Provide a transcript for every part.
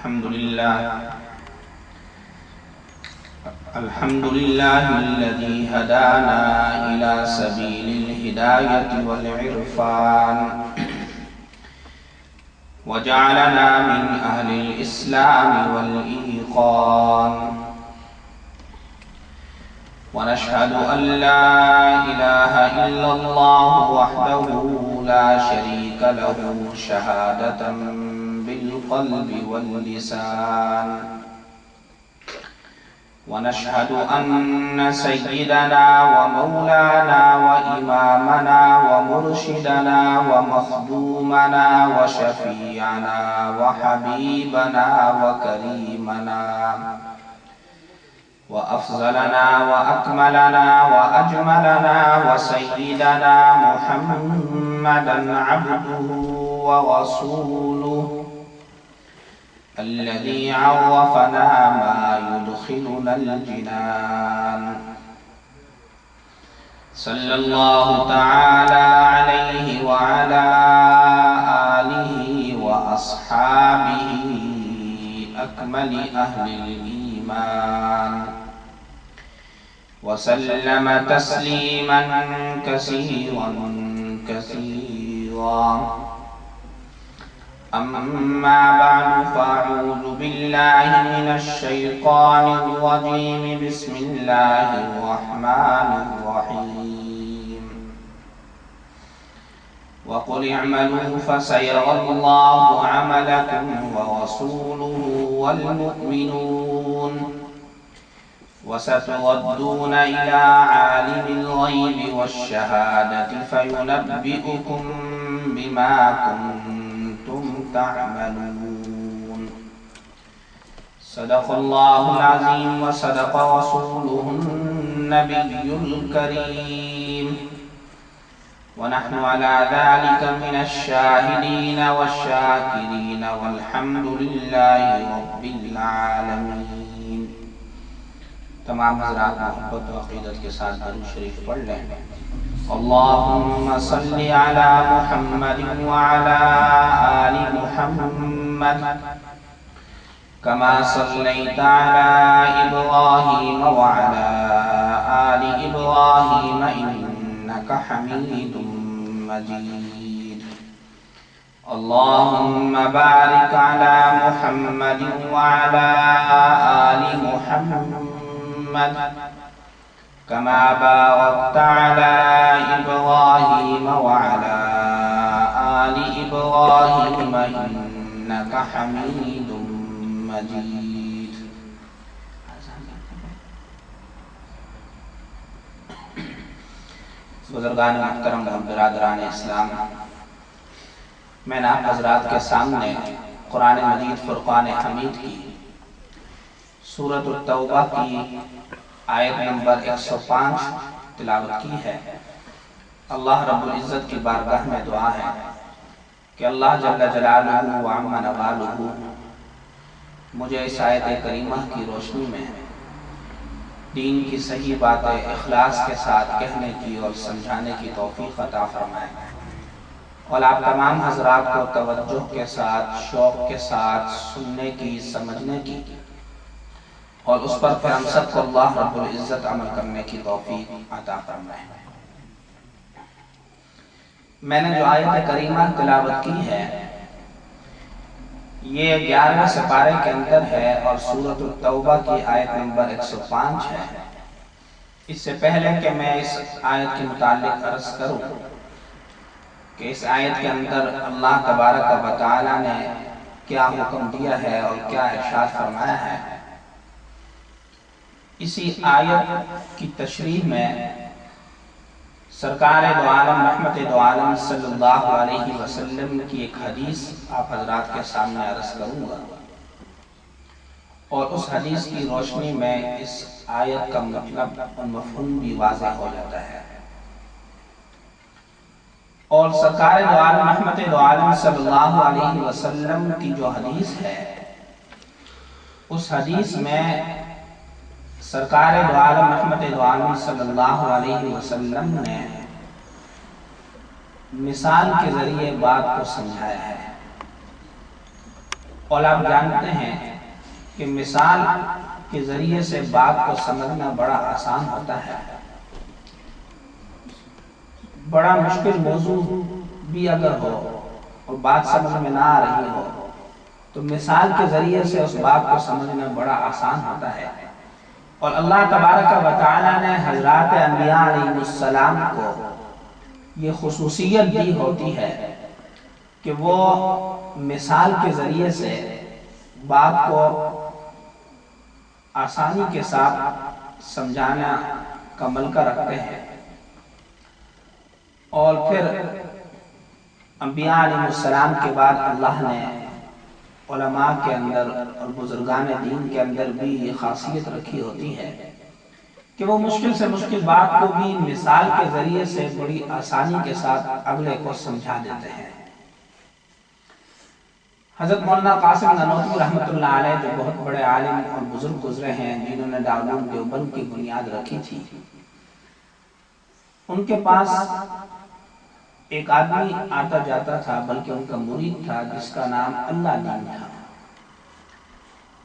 الحمد لله الذي هدانا إلى سبيل الهداية والعرفان وجعلنا من أهل الإسلام والإيقان ونشهد أن لا إله إلا الله وحده لا شريك له شهادة بالقلب واللسان ونشهد أن سيدنا ومولانا وإمامنا ومرشدنا ومخدومنا وشفيعنا وحبيبنا وكريمنا وأفضلنا وأكملنا وأجملنا وسيدنا محمدا عبده ورسوله الذي عرفنا ما يدخلنا الجنان صلى الله تعالى عليه وعلى آله وأصحابه أكمل أهل الإيمان وسلم تسليما كثيرا كثيرا. أما بعد فأعوذ بالله من الشيطان الرجيم. بسم الله الرحمن الرحيم. وقل اعملوا فسيرى الله عملكم ورسوله والمؤمنون وستردون إلى عالم الغيب والشهادة فينبئكم بما كنتم تعملون. صدق الله العظيم وصدق رسوله النبي الكريم ونحن على ذلك من الشاهدين والشاكرين والحمد لله رب العالمين. تمام حضرات محبت و عقیدت کے ساتھ درود شریف پڑھ لیں. اللهم صل على محمد وعلى آل محمد كما صليت على إبراهيم وعلى آل إبراهيم إنك حميد مجيد. اللهم بارك على محمد وعلى آل محمد كما باركت على إبراهيم وعلى آل إبراهيم إنك حميد مجيد. بزرگان محترم و برادران اسلام، میں نے آپ حضرات کے سامنے قرآن مجید فرقان حمید کی سورۃ التوبہ کی آیت نمبر 105 تلاوت کی ہے. اللہ رب العزت کی بارگاہ میں دعا ہے کہ اللہ جل جلالہ و عم نوالہ مجھے اس آیت کریمہ کی روشنی میں دین کی صحیح باتیں اخلاص کے ساتھ کہنے کی اور سمجھانے کی توفیق عطا فرمائے، اور آپ تمام حضرات کو توجہ کے ساتھ شوق کے ساتھ سننے کی، سمجھنے کی، اور اس پر پھر ہم سب کو اللہ رب العزت عمل کرنے کی توفیق عطا فرمائے. میں نے جو آیت کریمہ تلاوت کی ہے یہ 11ویں سپارے کے اندر ہے اور سورۃ التوبہ کی آیت نمبر 105 ہے. اس سے پہلے کہ میں اس آیت کے متعلق عرض کروں کہ اس آیت کے اندر اللہ تبارک و تعالی نے کیا حکم دیا ہے اور کیا ارشاد فرمایا ہے، اسی آیت کی تشریح میں سرکار دو عالم رحمت دو عالم صلی اللہ علیہ وسلم کی ایک حدیث آپ حضرات کے سامنے عرض کروں گا، اور اس حدیث کی روشنی میں اس آیت کا مطلب اور مفہوم بھی واضح ہو جاتا ہے. اور سرکار دو عالم رحمت دو عالم صلی اللہ علیہ وسلم کی جو حدیث ہے اس حدیث میں سرکار دو عالم رحمت دو عالم صلی اللہ علیہ وسلم نے مثال کے ذریعے بات کو سمجھایا ہے. اور آپ جانتے ہیں کہ مثال کے ذریعے سے بات کو سمجھنا بڑا آسان ہوتا ہے. بڑا مشکل موضوع بھی اگر ہو اور بات سمجھ میں نہ آ رہی ہو تو مثال کے ذریعے سے اس بات کو سمجھنا بڑا آسان ہوتا ہے. اور اللہ تبارک و تعالی نے حضرات انبیاء علیہ السلام کو یہ خصوصیت دی ہوتی ہے کہ وہ مثال کے ذریعے سے بات کو آسانی کے ساتھ سمجھانا کا ملکہ رکھتے ہیں. اور پھر انبیاء علیہ السلام کے بعد اللہ نے علماء کے اندر اور بزرگان دین کے اندر بھی یہ خاصیت رکھی ہوتی ہے کہ وہ مشکل سے مشکل بات کو بھی مثال کے ذریعے سے بڑی آسانی کے ساتھ اگلے کو سمجھا دیتے ہیں. حضرت مولانا قاسم نانوتوی رحمۃ اللہ علیہ جو بہت بڑے عالم اور بزرگ گزرے ہیں جنہوں نے دارالعلوم دیوبند کی بنیاد رکھی تھی، ان کے پاس ایک آدمی آتا جاتا تھا، بلکہ ان کا مرید تھا جس کا نام اللہ دین تھا،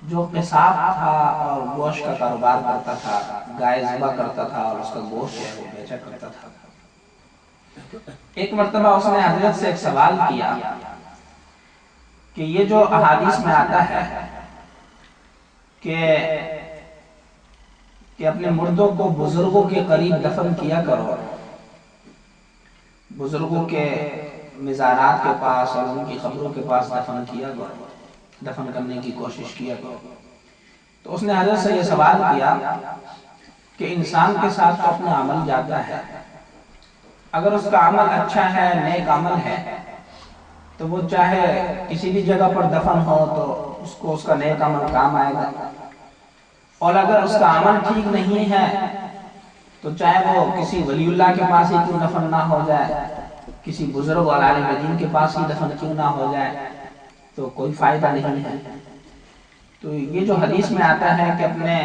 جو قصاب تھا اور گوشت کا کاروبار کرتا تھا، گائے ذبح کرتا تھا اور اس کا گوشت ہے وہ بیچا کرتا تھا. ایک مرتبہ اس نے حضرت سے ایک سوال کیا کہ یہ جو احادیث میں آتا ہے کہ اپنے مردوں کو بزرگوں کے قریب دفن کیا کرو، بزرگوں کے مزارات کے پاس اور ان کی قبروں کے پاس دفن کیا کرو، دفن کرنے کی کوشش کیا کرو، تو اس نے حضرت سے یہ سوال کیا کہ انسان کے ساتھ تو اپنا عمل جاتا ہے، اگر اس کا عمل اچھا ہے، نیک عمل ہے، تو وہ چاہے کسی بھی جگہ پر دفن ہو تو اس کو اس کا نیک عمل کام آئے گا، اور اگر اس کا عمل ٹھیک نہیں ہے تو چاہے وہ کسی ولی اللہ کے پاس ہی کیوں دفن نہ ہو جائے، کسی بزرگ اور عالم دین کے پاس ہی دفن کیوں نہ ہو جائے، تو کوئی فائدہ نہیں ہے. تو یہ جو حدیث میں آتا ہے کہ اپنے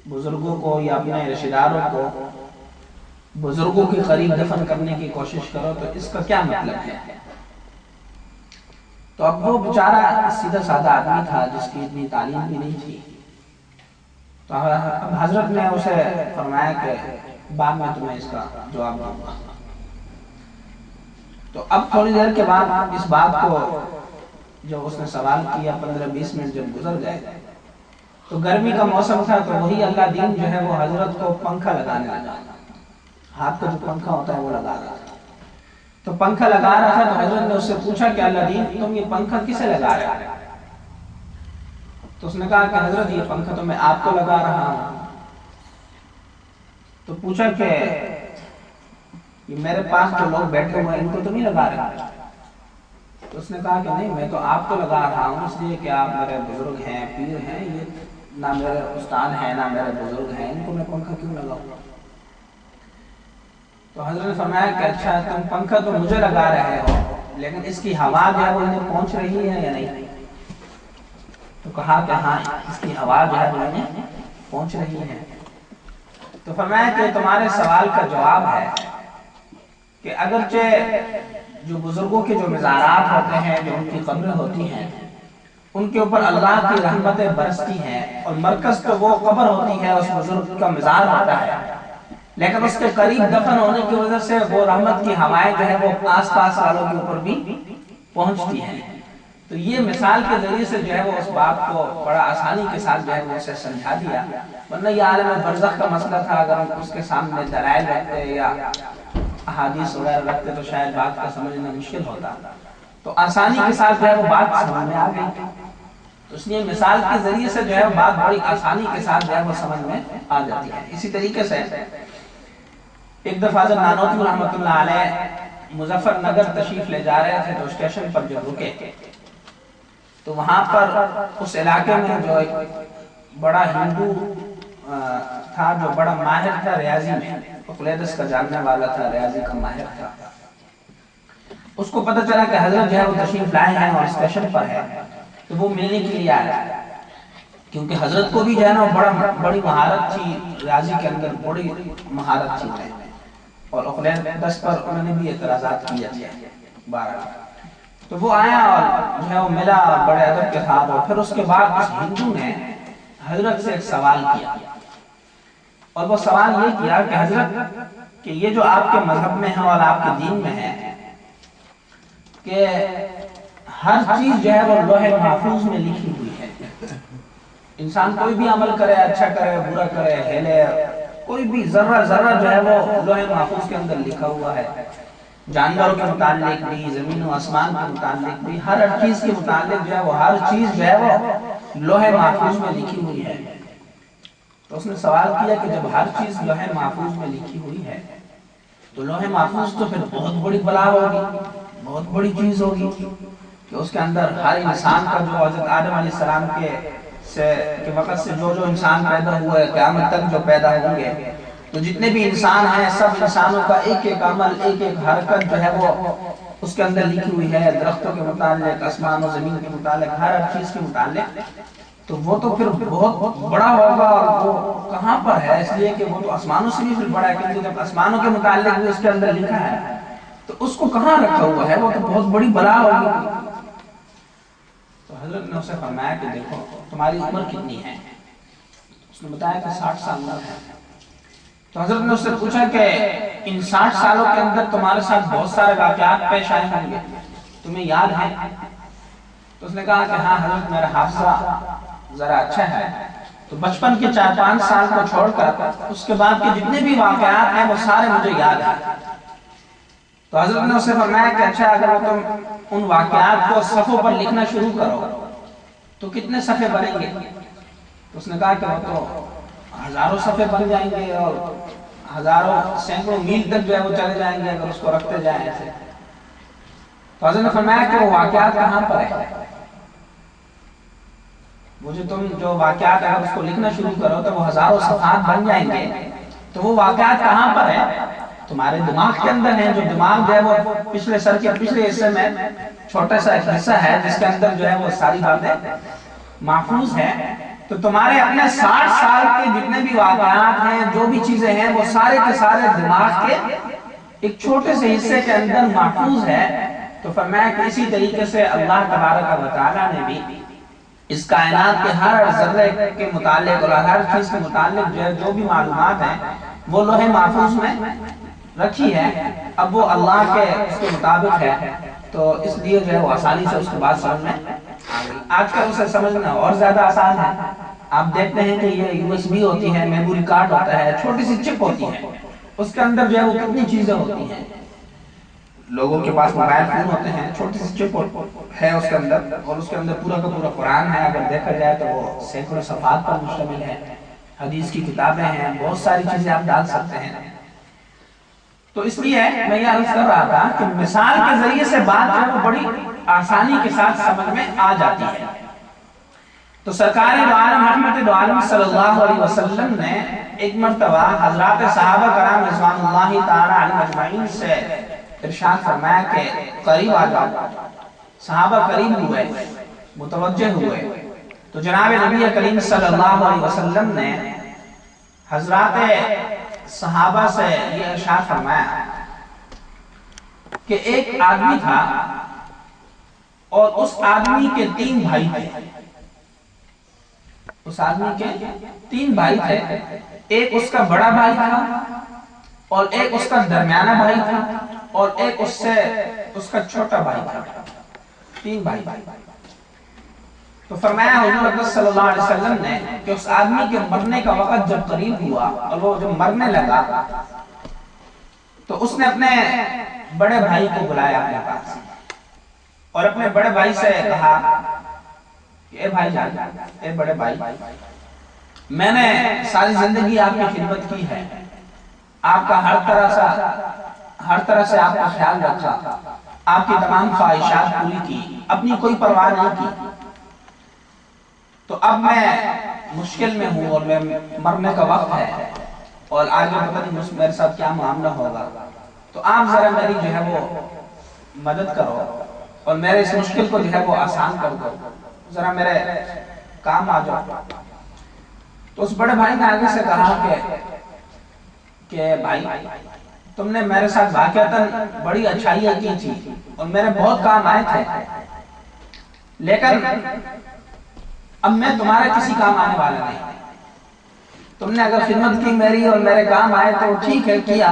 بزرگوں کو یا اپنے رشتہ داروں کو بزرگوں کے قریب دفن کرنے کی کوشش کرو، تو اس کا کیا مطلب ہے؟ تو اب وہ بیچارہ سیدھا سادہ آدمی تھا جس کی اتنی تعلیم بھی نہیں تھی، تو اب حضرت نے اسے فرمایا کہ بعد میں تمہیں اس کا جواب دوں گا. تو اب تھوڑی دیر کے بعد اس بات کو جو اس نے سوال کیا 15-20 منٹ جب گزر گئے تو گرمی کا موسم تھا، تو وہی اللہ دین جو ہے وہ حضرت کو پنکھا لگانے لگا، ہاتھ کا جو پنکھا ہوتا ہے وہ لگا رہا تھا. تو پنکھا لگا رہا تھا تو حضرت نے اس سے پوچھا کہ اللہ دین تم یہ پنکھا کسے لگا رہے ہو؟ تو اس نے کہا کہ حضرت یہ پنکھا تو میں آپ کو لگا رہا ہوں. تو پوچھا کہ یہ میرے پاس جو لوگ بیٹھے ہوئے ہیں ان کو تو نہیں لگا رہے؟ تو اس نے کہا کہ نہیں، میں تو آپ کو لگا رہا ہوں اس لیے کہ آپ میرے بزرگ ہیں، پیر ہیں، یہ نہ میرے استاد ہیں نہ میرے بزرگ ہیں، ان کو میں پنکھا کیوں لگاؤں؟ تو حضرت نے فرمایا کہ اچھا تم پنکھا تو مجھے لگا رہے ہو لیکن اس کی ہوا جو ہے وہ انہیں پہنچ رہی ہے یا نہیں؟ تو کہا کہ ہاں اس کی ہوا جو ہے وہ انہیں پہنچ رہی ہے. تو فرمایا کہ تمہارے سوال کا جواب ہے کہ اگرچہ جو بزرگوں کے جو مزارات ہوتے ہیں، جو ان کی قبریں ہوتی ہیں، ان کے اوپر اللہ کی رحمتیں برستی ہیں اور مرکز تو وہ قبر ہوتی ہے، اس بزرگ کا مزار ہوتا ہے، لیکن اس کے قریب دفن ہونے کی وجہ سے وہ رحمت کی ہوائیں جو ہے وہ آس پاس والوں کے اوپر بھی پہنچتی ہیں. تو یہ مثال کے ذریعے سے جو ہے وہ اس بات کو بڑا آسانی کے ساتھ جو ہے وہ اسے سمجھا دیا. ورنہ یہ عالم برزخ کا مسئلہ تھا، اگر ہم اس کے سامنے دلائل رکھتے یا احادیث وغیرہ رکھتے تو شاید بات کا سمجھنا مشکل ہوتا. تو آسانی کے ساتھ جو ہے وہ بات سمجھ میں آ گئی، تو اس لیے مثال کے ذریعے سے جو ہے بات بڑی آسانی کے ساتھ جو ہے وہ سمجھ میں آ جاتی ہے. اسی طریقے سے ایک دفعہ حضرت نانوتوی رحمۃ اللہ علیہ مظفر نگر تشریف لے جا رہے تھے، تو اسٹیشن پر جب رکے تو وہاں پر اس علاقے میں جو ایک بڑا ہندو تھا جو بڑا ماہر تھا ریاضی میں، اقلیدس کا جاننے والا تھا، ریاضی کا ماہر تھا. اس کو پتہ چلا کہ حضرت جو ہے وہ تشریف لائے ہیں اور اسٹیشن پر ہے، تو وہ ملنے کے لیے آیا، کیونکہ حضرت کو بھی جو ہے نا بڑی مہارت تھی ریاضی کے اندر، بڑی مہارت تھی انہیں، اور اقلیدس پر انہوں نے بھی اعتراضات کیے تھے 12. تو وہ آیا اور جو ہے وہ ملا بڑے ادب کے ساتھ، اور پھر اس کے بعد اس ہندو نے حضرت سے ایک سوال کیا، اور وہ سوال یہ کیا کہ حضرت کہ یہ جو آپ کے مذہب میں ہے اور آپ کے دین میں ہے کہ ہر چیز جو ہے وہ لوح محفوظ میں لکھی ہوئی ہے، انسان کوئی بھی عمل کرے، اچھا کرے برا کرے، ہلے، کوئی بھی ذرہ ذرہ جو ہے وہ لوح محفوظ کے اندر لکھا ہوا ہے، جانوروں کے متعلق بھی، زمین و آسمان کے متعلق بھی، ہر چیز کے متعلق جو ہے وہ ہر چیز جو ہے وہ لوح محفوظ میں لکھی ہوئی ہے۔ تو اس نے سوال کیا کہ جب ہر چیز لوح محفوظ میں لکھی ہوئی ہے تو لوح محفوظ تو پھر بہت بڑی بلا ہوگی، بہت بڑی چیز ہوگی کہ اس کے اندر ہر انسان کا جو حضرت آدم علیہ السلام کے وقت سے جو انسان پیدا ہوئے قیامت تک جو پیدا ہوں گے، تو جتنے بھی انسان ہیں سب انسانوں کا ایک ایک عمل، ایک ایک حرکت جو ہے وہ اس کے اندر لکھی ہوئی ہے، درختوں کے متعلق، آسمان و زمین کے متعلق، ہر چیز کے متعلق۔ تو وہ تو پھر بہت بڑا ہوگا، اور وہ کہاں پر ہے؟ اس لیے کہ وہ تو آسمانوں سے بھی پھر بڑا ہے، کیونکہ جب آسمانوں کے متعلق بھی اس کے اندر لکھا ہے تو اس کو کہاں رکھا ہوا ہے؟ وہ تو بہت بڑی بلا ہوگی۔ تو حضرت نے اسے فرمایا کہ دیکھو تمہاری عمر کتنی ہے؟ اس نے بتایا کہ 60 سال عمر ہے۔ تو حضرت نے اس سے پوچھا کہ ان 60 سالوں کے اندر تمہارے ساتھ بہت سارے واقعات پیش آئے ہوں گے، تمہیں یاد ہے؟ تو اس نے کہا کہ ہاں حضرت میرا حافظہ ذرا اچھا ہے، تو بچپن کے 4-5 سال کو چھوڑ کر اس کے بعد کے جتنے بھی واقعات ہیں وہ سارے مجھے یاد ہیں۔ تو حضرت نے اسے فرمایا کہ اچھا اگر وہ تم ان واقعات کو صفحوں پر لکھنا شروع کرو تو کتنے صفحے بنیں گے؟ تو اس نے کہا کہ وہ تو ہزاروں صفحے بن جائیں گے، اور ہزاروں سینکڑوں میل تک جو ہے وہ چلے جائیں گے اگر اس کو رکھتے جائیں ایسے۔ تو حضرت نے فرمایا کہ وہ واقعات کہاں پر ہے؟ وہ جو تم جو واقعات اگر اس کو لکھنا شروع کرو تو وہ ہزاروں صفحات بن جائیں گے، تو وہ واقعات کہاں پر ہے؟ تمہارے دماغ کے اندر ہیں، جو دماغ جو ہے وہ پچھلے سر کے پچھلے حصے میں چھوٹا سا ایک حصہ ہے جس کے اندر جو ہے وہ ساری باتیں محفوظ ہیں۔ تو تمہارے اپنے 60 سال کے جتنے بھی واقعات ہیں، جو بھی چیزیں ہیں، وہ سارے کے سارے دماغ کے ایک چھوٹے سے حصے کے اندر محفوظ ہے۔ تو فرمایا کہ اسی طریقے سے اللہ تبارک و تعالیٰ نے بھی اس کائنات کے ہر ذرے کے متعلق اور ہر چیز کے متعلق جو بھی معلومات ہیں وہ لوح محفوظ میں رکھی ہے۔ اب وہ اللہ کے اس کے مطابق ہے، تو اس لیے جو ہے وہ آسانی سے اس کے بعد سمجھ میں آج کل اسے سمجھنا اور زیادہ آسان ہے۔ آپ دیکھتے ہیں کہ یہ USB ہوتی ہے، میموری کارڈ ہوتا ہے، چھوٹی سی چپ ہوتی ہے، اس کے اندر جو ہے وہ کتنی چیزیں ہوتی ہیں۔ لوگوں کے پاس موبائل فون ہوتے ہیں، چھوٹی سی چپ ہے اس کے اندر، اور اس کے اندر پورا کا پورا قرآن ہے، اگر دیکھا جائے تو وہ سینکڑوں صفحات پر مشتمل ہے، حدیث کی کتابیں ہیں، بہت ساری چیزیں آپ ڈال سکتے ہیں۔ تو اس لیے میں یہ عرض کر رہا تھا کہ مثال کے ذریعے سے بات جو ہے وہ بڑی آسانی کے ساتھ سمجھ میں آ جاتی ہے۔ تو سرکار دو عالم رحمت دو عالم صلی اللہ علیہ وسلم نے ایک مرتبہ حضرات صحابہ کرام رضوان اللہ تعالی علیہم اجمعین سے ارشاد فرمایا کہ قریب آ جاؤ۔ صحابہ قریب ہوئے، متوجہ ہوئے، تو جناب نبی کریم صلی اللہ علیہ وسلم نے حضرات صحابہ سے یہ ارشاد فرمایا کہ ایک آدمی تھا اور اس آدمی کے 3 بھائی تھے۔ اس آدمی کے 3 بھائی تھے، ایک اس کا بڑا بھائی تھا، اور ایک اس کا درمیانہ بھائی تھا، اور ایک اس کا چھوٹا بھائی تھا۔ 3 بھائی۔ تو فرمایا حضور اکرم صلی اللہ علیہ وسلم نے کہ اس آدمی کے مرنے کا وقت جب قریب ہوا اور وہ جب مرنے لگا تو اس نے اپنے بڑے بھائی کو بلایا اپنے پاس، اور اپنے بڑے بھائی سے کہا کہ اے بھائی جان، اے بڑے بھائی، میں نے ساری زندگی آپ کی خدمت کی ہے، آپ کا ہر طرح سے آپ کا خیال رکھا، آپ کی تمام خواہشات پوری کی، اپنی کوئی پرواہ نہیں کی۔ تو اب میں مشکل میں ہوں اور میں مرنے کا وقت ہے، اور آگے پتہ نہیں میرے ساتھ کیا معاملہ ہوگا، تو آپ ذرا میری جو ہے وہ مدد کرو اور میرے اس مشکل کو جو ہے وہ آسان کر دو، ذرا میرے کام آ جاؤ۔ تو اس بڑے بھائی نے آگے سے کہا کہ بھائی تم نے میرے ساتھ واقعتاً بڑی اچھائیاں کی تھی اور میرے بہت کام آئے تھے، لیکن اب میں تمہارے کسی کام آنے والا نہیں۔ تم نے اگر خدمت کی میری اور میرے کام آئے تو ٹھیک ہے، کیا،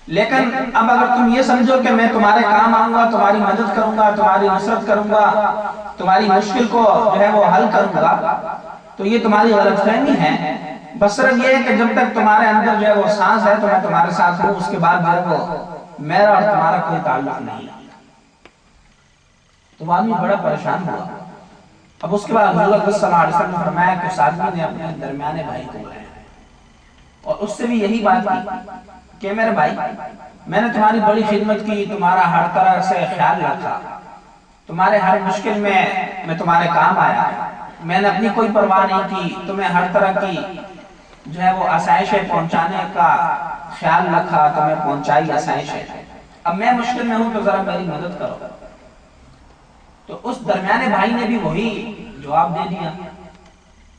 لیکن اب اگر تم یہ سمجھو کہ میں تمہارے کام آؤں گا، تمہاری مدد کروں گا، تمہاری نصرت کروں گا، تمہاری مشکل کو جو ہے وہ حل کروں گا، تو یہ تمہاری غلط فہمی ہے۔ بس صرف یہ ہے کہ جب تک تمہارے اندر جو ہے وہ سانس ہے تو میں تمہارے ساتھ ہوں، اس کے بعد جو ہے وہ میرا اور تمہارا کوئی تعلق نہیں۔ تو آدمی بڑا پریشان ہوا۔ اب اس کے بعد حضور اکرم صلی اللہ علیہ وسلم نے فرمایا کہ اس آدمی نے اپنے درمیانے بھائی کو بلایا اور اس سے بھی یہی بات کی کہ میرے بھائی، میں نے تمہاری بڑی خدمت کی، تمہارا ہر طرح سے خیال رکھا، تمہارے ہر مشکل میں تمہارے کام آیا، میں نے اپنی کوئی پرواہ نہیں کی، تمہیں ہر طرح کی جو ہے وہ آسائشیں پہنچانے کا خیال رکھا، تمہیں پہنچائی آسائشیں، اب میں مشکل میں ہوں تو ذرا میری مدد کرو۔ تو اس درمیانے بھائی نے بھی وہی جواب دے دیا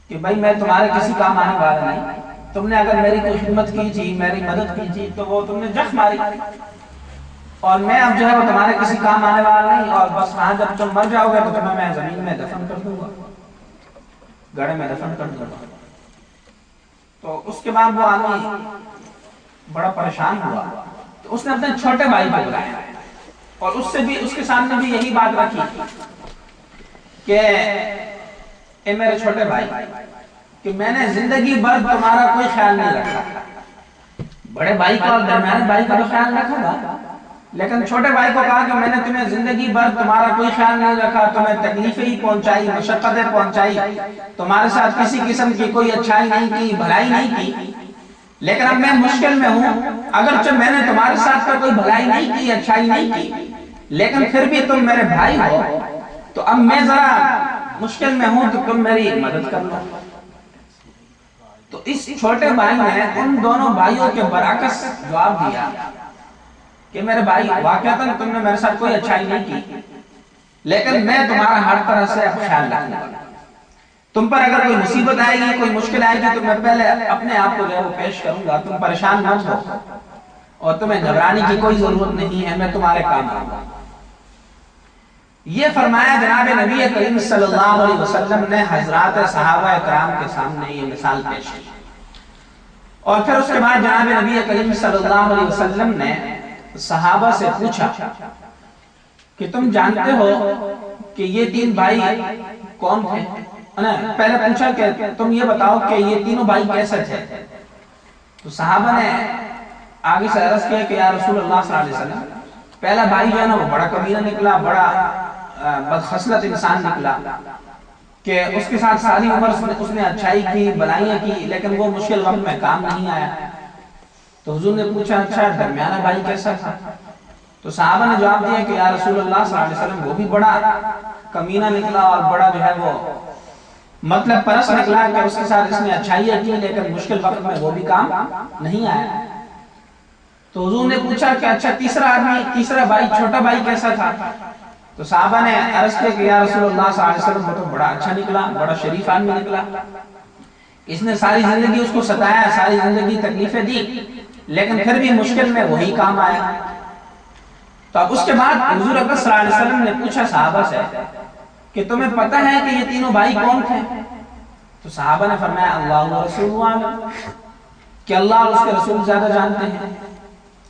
کہ بھائی میں تمہارے کسی کام آنے والا نہیں، تم نے اگر میری کوئی خدمت کی تھی، میری مدد کی تھی تو وہ تم نے جخ ماری، اور میں اب جو ہے وہ تمہارے کسی کام آنے والا نہیں، اور بس وہاں جب تم مر جاؤ گے تو تمہیں میں زمین میں دفن کر دوں گا، گڑھے میں دفن کر دوں گا۔ تو اس کے بعد وہ آدمی بڑا پریشان ہوا، تو اس نے اپنے چھوٹے بھائی کو بلایا اور اس کے سامنے بھی یہی بات رکھی کہ اے میرے چھوٹے بھائی، کہ میں نے زندگی بھر تمہارا کوئی خیال نہیں رکھا، بڑے بھائی کا اور درمیانے بھائی کا تو خیال رکھا گا، لیکن چھوٹے بھائی کو کہا کہ میں نے تمہیں زندگی بھر تمہارا کوئی خیال نہیں رکھا، تمہیں تکلیفیں ہی پہنچائی، مشقتیں پہنچائی، تمہارے ساتھ کسی قسم کی کوئی اچھائی نہیں کی، بھلائی نہیں کی، لیکن اب میں مشکل میں ہوں، اگرچہ میں نے تمہارے ساتھ کوئی بھلائی نہیں کی، اچھائی نہیں کی، لیکن پھر بھی تم میرے بھائی ہو، تو اب میں ذرا مشکل میں ہوں تو تم میری مدد کر لو۔ تو اس چھوٹے بھائی نے ان دونوں بھائیوں کے برعکس جواب دیا کہ میرے بھائی، واقعتاً تم نے میرے ساتھ کوئی اچھائی نہیں کی، لیکن میں تمہارا ہر طرح سے اب خیال رکھوں گا، تم پر اگر کوئی مصیبت آئے گی، کوئی مشکل آئے گی تو میں پہلے اپنے آپ کو جو ہے وہ پیش کروں گا، تم پریشان مت ہو اور تمہیں گھبرانے کی کوئی ضرورت نہیں ہے، میں تمہارے کام آؤں گا۔ یہ فرمایا جناب نبی کریم صلی اللہ علیہ وسلم نے حضرات صحابہ کرام کے سامنے یہ مثال پیش کی، اور پھر اس کے بعد جناب نبی کریم صلی اللہ علیہ وسلم نے صحابہ سے پوچھا کہ تم جانتے ہو کہ یہ تین بھائی کون تھے؟ پہلے پوچھا کہ تم یہ بتاؤ کہ یہ تینوں بھائی کیسے تھے؟ تو صحابہ نے آگے سے عرض کیا کہ یا رسول اللہ صلی اللہ علیہ وسلم، پہلا بھائی جو ہے نا وہ بڑا کمینہ نکلا، بڑا بدخصلت انسان نکلا، کہ اس کے ساتھ ساری عمر اس نے اچھائی کی، بلائیاں کی، لیکن وہ مشکل وقت میں کام نہیں آیا۔ تو حضور نے پوچھا اچھا درمیانہ بھائی کیسا تھا؟ تو صحابہ نے جواب دیا کہ یا رسول اللہ صلی اللہ علیہ وسلم، وہ بھی بڑا کمینہ نکلا اور بڑا جو ہے وہ مطلب پرست نکلا کہ اس کے ساتھ اس نے اچھائیاں کی، لیکن مشکل وقت میں وہ بھی کام نہیں آیا۔ تو حضور نے پوچھا کہ اچھا تیسرا بھائی، چھوٹا بھائی کیسا تھا؟ تو صحابہ نے عرض کیا کہ یا رسول اللہ صلی اللہ علیہ وسلم، وہ تو بڑا اچھا نکلا، بڑا شریف آدمی نکلا، اس نے ساری زندگی اس کو ستایا، ساری زندگی تکلیفیں دی، لیکن پھر بھی مشکل میں وہی کام آیا۔ تو اب اس کے بعد حضور اکرم صلی اللہ علیہ وسلم نے پوچھا صحابہ سے کہ تمہیں پتہ ہے کہ یہ تینوں بھائی کون تھے؟ تو صحابہ نے فرمایا اللہ و رسول عالم، کہ اللہ اور اس کے رسول زیادہ جانتے ہیں،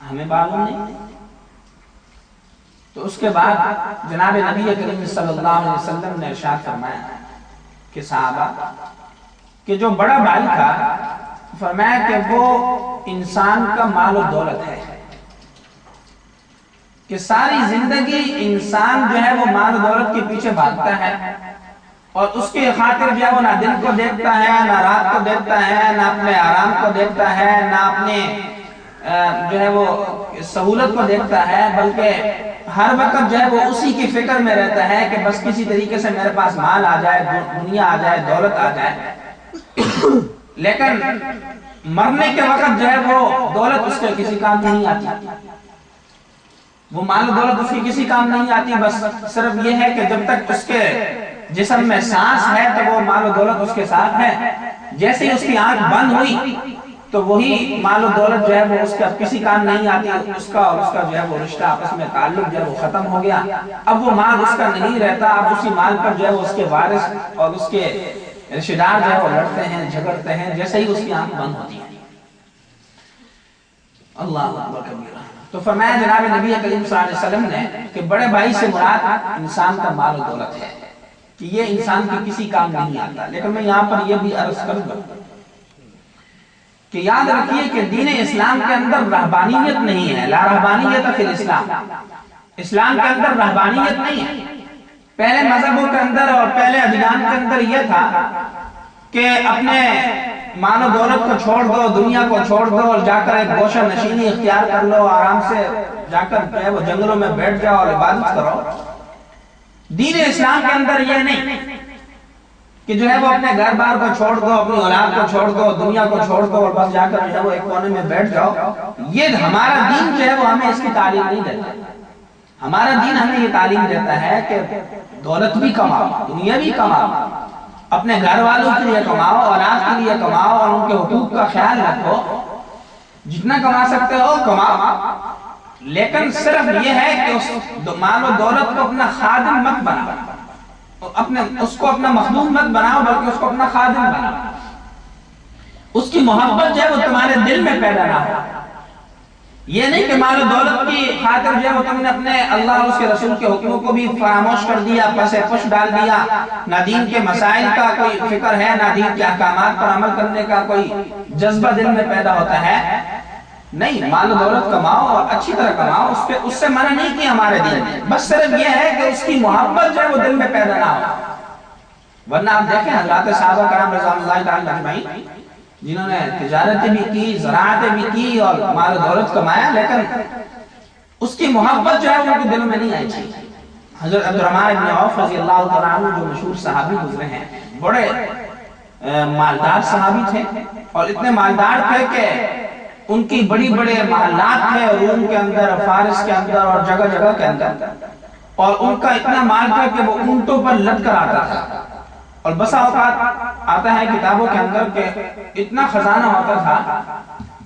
ہمیں معلوم نہیں۔ تو اس کے بعد جناب نبی کریم صلی اللہ علیہ وسلم نے ارشاد فرمایا کہ صحابہ کہ جو بڑا بھائی تھا، فرمایا کہ وہ انسان کا مال و دولت ہے، کہ ساری زندگی انسان جو ہے وہ مال و دولت کے پیچھے بھاگتا ہے، اور اس کے خاطر جو ہے وہ نہ دن کو دیکھتا ہے، نہ رات کو دیکھتا ہے، نہ اپنے آرام کو دیکھتا ہے، نہ اپنے جو ہے وہ سہولت کو دیکھتا ہے، بلکہ ہر وقت جو ہے وہ اسی کی فکر میں رہتا ہے کہ بس کسی طریقے سے میرے پاس مال آ جائے، دنیا آ جائے، دولت آ جائے، لیکن مرنے کے وقت جو ہے وہ دولت اس کے کسی کام نہیں آتی، وہ مال و دولت اس کی کسی کام نہیں آتی، بس صرف یہ ہے کہ جب تک اس کے جسم میں سانس ہے تو وہ مال و دولت اس کے ساتھ ہے، جیسے ہی اس کی آنکھ بند ہوئی تو وہی مال و دولت جو ہے وہ اس کا کسی کام نہیں آتی، اس کا اور اس کا جو ہے وہ رشتہ آپس میں تعلق جو ہے وہ ختم ہو گیا، اب وہ مال اس کا نہیں رہتا، اب اسی مال پر جو ہے وہ اس کے وارث اور اس کے رشتہ دار جو ہے وہ لڑتے ہیں جھگڑتے ہیں جیسے ہی اس کی آنکھ بند ہوتی ہے۔ اللہ اکبر کبیرہ۔ تو فرمایا جناب نبی کریم صلی اللہ علیہ وسلم نے کہ بڑے بھائی سے مراد انسان کا مال و دولت ہے کہ یہ انسان کے کسی کام نہیں آتا۔ لیکن میں یہاں پر یہ بھی عرض کر دوں کہ یاد رکھیے کہ دین اسلام کے اندر رہبانیت نہیں ہے، لا رہبانیت فی الاسلام، اسلام کے اندر رہبانیت نہیں ہے۔ پہلے مذہبوں کے اندر اور پہلے ادیان کے اندر یہ تھا کہ اپنے مال و دولت کو چھوڑ دو، دنیا کو چھوڑ دو اور جا کر ایک گوشہ نشینی اختیار کر لو، آرام سے جا کر وہ جنگلوں میں بیٹھ جاؤ اور عبادت کرو۔ دین اسلام کے اندر یہ نہیں کہ جو ہے وہ اپنے گھر بار کو چھوڑ دو، اپنی اولاد کو چھوڑ دو، دنیا کو چھوڑ دو اور بس جا کر جو ہے وہ ایک کونے میں بیٹھ جاؤ۔ یہ ہمارا دین جو ہے وہ ہمیں اس کی تعلیم نہیں دیتا۔ ہمارا دین ہمیں یہ تعلیم دیتا ہے کہ دولت بھی کماؤ، دنیا بھی کماؤ، اپنے گھر والوں کے لیے کماؤ، اولاد کے لیے کماؤ اور ان کے حقوق کا خیال رکھو، جتنا کما سکتے ہو کماؤ، لیکن صرف یہ ہے کہ اس مال و دولت کو اپنا خادم مت بناؤ، اس کو اپنا مخدوم مت بناؤ بلکہ اس کو اپنا خادم بناؤ۔ اس کی محبت جو ہے وہ تمہارے دل میں پیدا نہ ہو۔ یہ نہیں کہ مال و دولت کی خاطر جو ہے وہ تم نے اپنے اللہ اور اس کے رسول کے حکموں کو بھی فراموش کر دیا، پس پش ڈال دیا، نہ دین کے مسائل کا کوئی فکر ہے، نہ دین کے احکامات پر عمل کرنے کا کوئی جذبہ دل میں پیدا ہوتا ہے۔ نہیں، مال و دولت کماؤ اور اچھی طرح کماؤ، اس سے منع نہیں کیا ہمارے دین میں، بس صرف یہ ہے کہ اس کی محبت جو ہے وہ دل میں پیدا نہ ہو۔ ورنہ آپ دیکھیں حضرات صحابہ کرام رضوان اللہ تعالی اجمعین جنہوں نے تجارتیں بھی کی، زراعتیں بھی کی اور مال و دولت کمایا، لیکن اس کی محبت جو ہے وہ ان کے دل میں نہیں آئی تھی۔ حضرت عبدالرحمن بن عوف رضی اللہ تعالیٰ عنہ جو مشہور صحابی گزرے ہیں، بڑے مالدار صحابی تھے اور اتنے مالدار تھے کہ ان کی بڑی بڑے محلات تھے روم کے اندر، فارس کے اندر اور جگہ جگہ کے اندر، اور ان کا اتنا مال تھا کہ وہ اونٹوں پر لد کر آتا تھا۔ اور بسا اوقات آتا ہے کتابوں کے اندر کہ اتنا خزانہ ہوتا تھا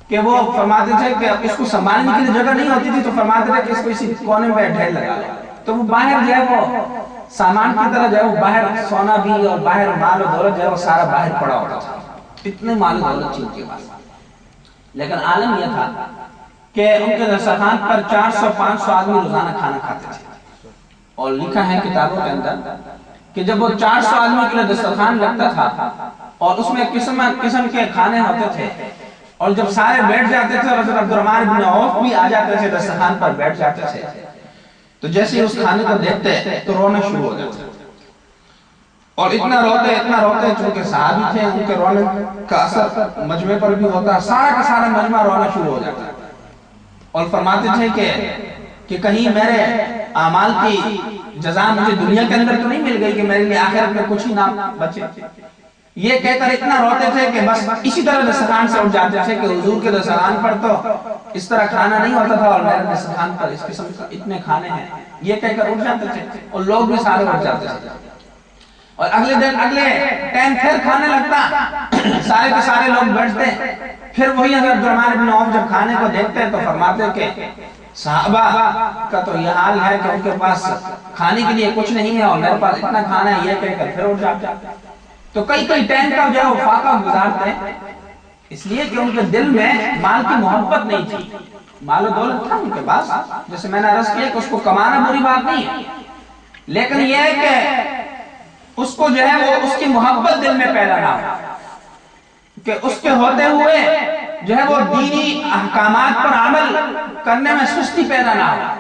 کہ وہ فرماتے تھے کہ اس کو سنبھالنے کے لیے جگہ نہیں ہوتی تھی، تو فرماتے تھے کہ اس کو اسی کونے میں ڈھیر لگا لو، تو وہ باہر جو ہے وہ سامان کی طرح جو ہے وہ باہر سونا بھی اور باہر مال و دولت جو ہے وہ سارا باہر پڑا ہوتا تھا، اتنے مال و دولت تھی ان کے پاس۔ لیکن عالم یہ تھا کہ ان کے دسترخوان پر 400-500 آدمی روزانہ کھانا کھاتے تھے، اور لکھا ہے کتابوں کے اندر کہ جب وہ 400 آدمی کے لیے دسترخوان لگتا تھا اور اس میں قسم کے کھانے ہوتے تھے، اور جب سارے بیٹھ جاتے تھے اور حضرت عبدالرحمن بن عوف بھی آ جاتے تھے دسترخوان پر بیٹھ جاتے تھے، تو جیسے اس کھانے کو دیکھتے تو رونا شروع ہو جاتے، اور اتنا روتے چونکہ صحابی تھے، ان کے رونے کا اثر مجمع پر بھی ہوتا، سارا کا سارا مجمع رونا شروع ہو جاتا، اور فرماتے تھے کہ کہیں میرے اعمال کی جزا مجھے دنیا کے اندر تو نہیں مل گئی کہ میرے لیے آخرت میں کچھ ہی نہ بچے۔ یہ کہہ کر اتنا روتے تھے کہ بس اسی طرح دسترخوان سے اٹھ جاتے تھے کہ حضور کے دسترخوان پر تو اس طرح کھانا نہیں ہوتا تھا اور میرے دسترخوان پر اس قسم کا اتنے کھانے ہیں، یہ کہہ کر اٹھ جاتے تھے، اور لوگ بھی سارے اٹھ جاتے تھے، اور اگلے ٹائم پھر کھانے لگتا، سارے کے سارے لوگ بیٹھتے، پھر وہی حضرت عبدالرحمن بن عوف جب کھانے کو دیکھتے تو فرماتے کہ صحابہ کا تو یہ حال ہے کہ ان کے پاس کھانے کے لیے کچھ نہیں ہے اور میرے پاس اتنا کھانا ہے، یہ کہہ کر پھر اٹھ جاتے۔ تو کئی ٹائم کا جو ہے وہ فاقہ گزارتے ہیں، اس لیے کہ ان کے دل میں مال کی محبت نہیں تھی، مال و دولت تھا ان کے پاس، جیسے میں نے عرض کیا کہ اس کو کمانا بری بات نہیں ہے، لیکن یہ ہے کہ اس کو جو ہے وہ اس کی محبت دل میں پیدا نہ ہو، کہ اس کے ہوتے ہوئے جو ہے وہ دینی احکامات پر عمل کرنے میں سستی پیدا نہ ہو،